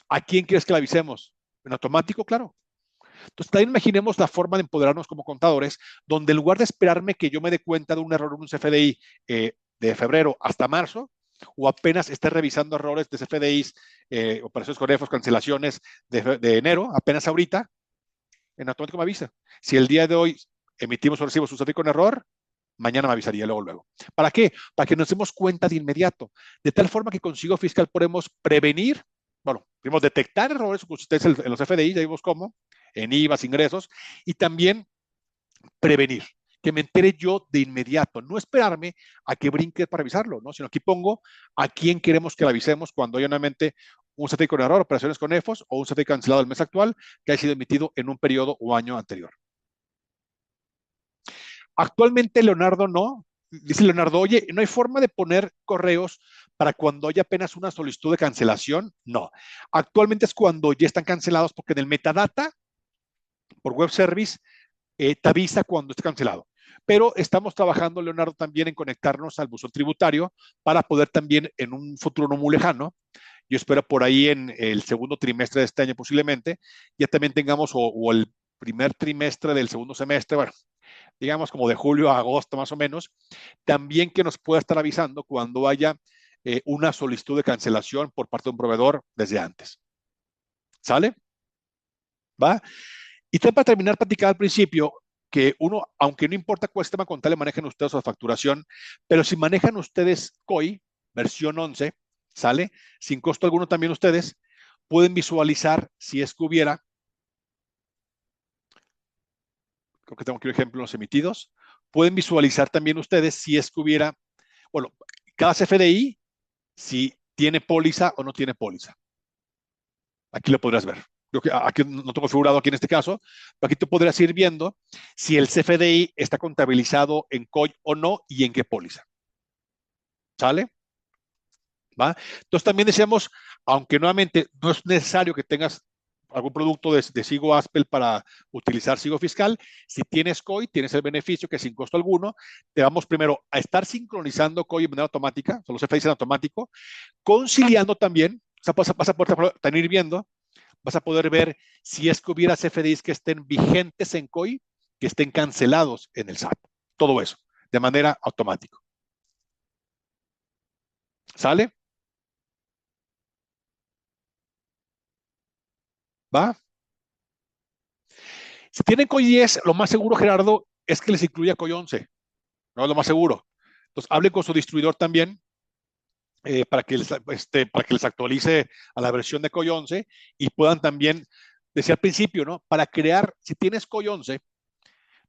¿A quién quieres que le avisemos? En automático, claro. Entonces, también imaginemos la forma de empoderarnos como contadores, donde en lugar de esperarme que yo me dé cuenta de un error en un CFDI de febrero hasta marzo, o apenas esté revisando errores de CFDIs, operaciones con EFOS, cancelaciones de enero, apenas ahorita, en automático me avisa. Si el día de hoy emitimos o recibimos un CFDI con error, mañana me avisaría luego. ¿Para qué? Para que nos demos cuenta de inmediato. De tal forma que con SIGO fiscal podemos prevenir, bueno, podemos detectar errores o consistencias en los FDI, ya vimos cómo, en IVAs, ingresos, y también prevenir, que me entere yo de inmediato, no esperarme a que brinque para avisarlo, ¿no? Sino aquí pongo a quién queremos que le avisemos cuando haya nuevamente un CFDI con error, operaciones con EFOS o un CFDI cancelado el mes actual que haya sido emitido en un periodo o año anterior. Actualmente Leonardo no. Dice Leonardo, oye, ¿no hay forma de poner correos para cuando haya apenas una solicitud de cancelación? No. Actualmente es cuando ya están cancelados porque en el metadata, por web service, te avisa cuando esté cancelado. Pero estamos trabajando, Leonardo, también en conectarnos al buzón tributario para poder también en un futuro no muy lejano, yo espero por ahí en el segundo trimestre de este año posiblemente, ya también tengamos o el primer trimestre del segundo semestre, bueno, digamos como de julio a agosto más o menos, también que nos pueda estar avisando cuando haya una solicitud de cancelación por parte de un proveedor desde antes. ¿Sale? ¿Va? Y también para terminar, platicar al principio que uno, aunque no importa cuál sistema contable manejen ustedes o facturación, pero si manejan ustedes COI, versión 11, ¿sale? Sin costo alguno también ustedes, pueden visualizar si es que hubiera, creo que tengo aquí un ejemplo en los emitidos, pueden visualizar también ustedes si es que hubiera, bueno, cada CFDI, si tiene póliza o no tiene póliza. Aquí lo podrás ver. Yo aquí no tengo configurado aquí en este caso, pero aquí tú podrás ir viendo si el CFDI está contabilizado en COI o no y en qué póliza. ¿Sale? ¿Va? Entonces también decíamos, aunque nuevamente no es necesario que tengas algún producto de Sigo Aspel para utilizar Sigo Fiscal, si tienes COI, tienes el beneficio que sin costo alguno, te vamos primero a estar sincronizando COI de manera automática, son los CFDIs en automático, conciliando también, o sea, vas a poder también ir viendo, vas a poder ver si es que hubiera CFDIs que estén vigentes en COI, que estén cancelados en el SAT. Todo eso, de manera automática. ¿Sale? ¿Va? Si tienen COI 10, lo más seguro, Gerardo, es que les incluya COI 11. No es lo más seguro. Entonces, hablen con su distribuidor también para que les actualice a la versión de COI 11 y puedan también, decía al principio, ¿no? Para crear, si tienes COI 11,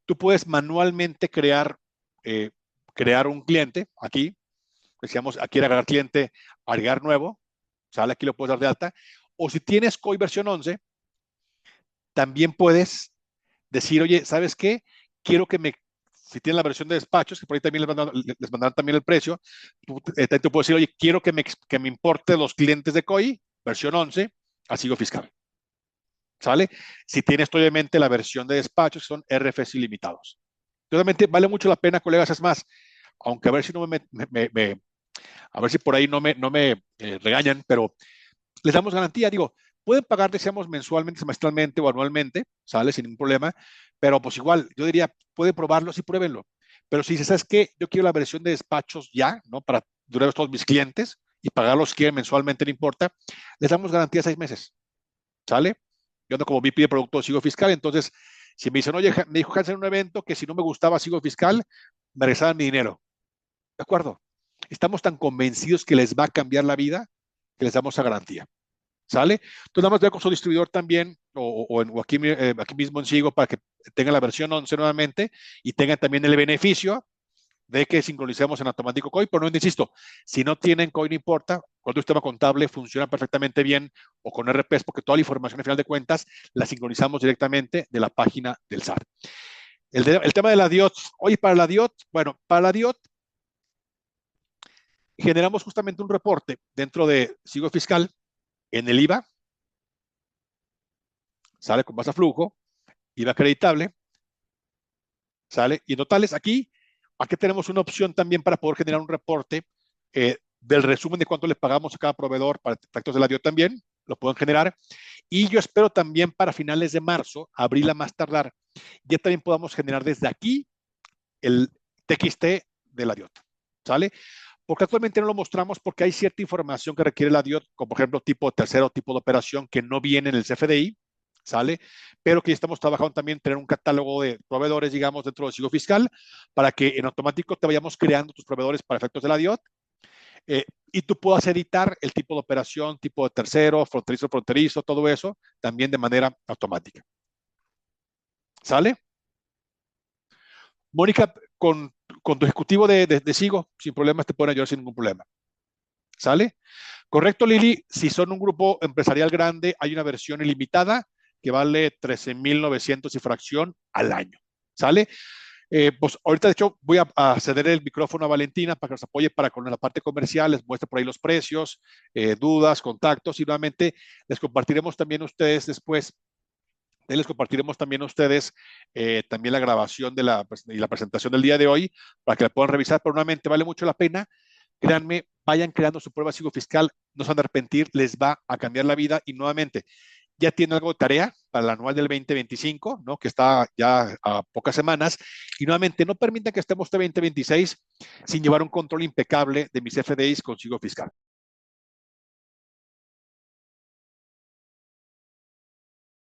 tú puedes manualmente crear un cliente aquí. Decíamos, aquí agregar cliente, agregar nuevo, ¿sale? Aquí lo puedes dar de alta. O si tienes COI versión 11, también puedes decir, oye, ¿sabes qué? Quiero que me, si tienen la versión de despachos, que por ahí también les mandarán también el precio, tú puedes decir, oye, quiero que me importe los clientes de COI, versión 11, a Sigo Fiscal. ¿Sale? Si tienes obviamente la versión de despachos, que son RFs ilimitados. Obviamente vale mucho la pena, colegas, es más, aunque a ver si no a ver si por ahí no me regañan, pero les damos garantía, digo, pueden pagar, decíamos, mensualmente, semestralmente o anualmente, sale sin ningún problema, pero pues igual, yo diría, pueden probarlo, sí, pruébenlo. Pero si dices, ¿sabes qué? Yo quiero la versión de despachos ya, ¿no? Para durar a todos mis clientes y pagarlos quieren mensualmente, no importa, les damos garantía 6 meses, ¿sale? Yo ando como VP de producto Sigo Fiscal, entonces, si me dicen, oye, me dijo Hans en un evento que si no me gustaba Sigo Fiscal, me regresaban mi dinero. ¿De acuerdo? Estamos tan convencidos que les va a cambiar la vida que les damos esa garantía. ¿Sale? Entonces, nada más vea con su distribuidor también, o aquí mismo en Sigo, para que tengan la versión 11 nuevamente y tengan también el beneficio de que sincronicemos en automático COI, pero no insisto, si no tienen COI no importa, cualquier sistema contable funciona perfectamente bien o con RPs, porque toda la información al final de cuentas la sincronizamos directamente de la página del SAT. El tema de la DIOT, oye, para la DIOT, bueno, para la DIOT generamos justamente un reporte dentro de Sigo Fiscal en el IVA, sale con base a flujo, IVA acreditable, sale, y en totales aquí tenemos una opción también para poder generar un reporte del resumen de cuánto le pagamos a cada proveedor para efectos de la DIO también, lo pueden generar. Y yo espero también para finales de marzo, abril a más tardar, ya también podamos generar desde aquí el TXT de la DIOT, ¿sale? Porque actualmente no lo mostramos porque hay cierta información que requiere la DIOT, como por ejemplo tipo tercero tipo de operación que no viene en el CFDI, ¿sale? Pero que estamos trabajando también tener un catálogo de proveedores, digamos, dentro del Sigo Fiscal, para que en automático te vayamos creando tus proveedores para efectos de la DIOT, y tú puedas editar el tipo de operación, tipo de tercero, fronterizo, todo eso, también de manera automática. ¿Sale? Mónica, con tu ejecutivo de Sigo, sin problemas te pueden ayudar sin ningún problema. ¿Sale? Correcto, Lili. Si son un grupo empresarial grande, hay una versión ilimitada que vale 13,900 y fracción al año. ¿Sale? Pues ahorita, de hecho, voy a ceder el micrófono a Valentina para que nos apoye para con la parte comercial, les muestre por ahí los precios, dudas, contactos, y nuevamente les compartiremos también a ustedes después. Les compartiremos también a ustedes también la grabación y la presentación del día de hoy para que la puedan revisar, pero nuevamente vale mucho la pena. Créanme, vayan creando su prueba Sigo Fiscal, no se van a arrepentir, les va a cambiar la vida y nuevamente ya tiene algo de tarea para el anual del 2025, ¿no? Que está ya a pocas semanas. Y nuevamente, no permitan que estemos este 2026 sin llevar un control impecable de mis FDIs con Sigo Fiscal.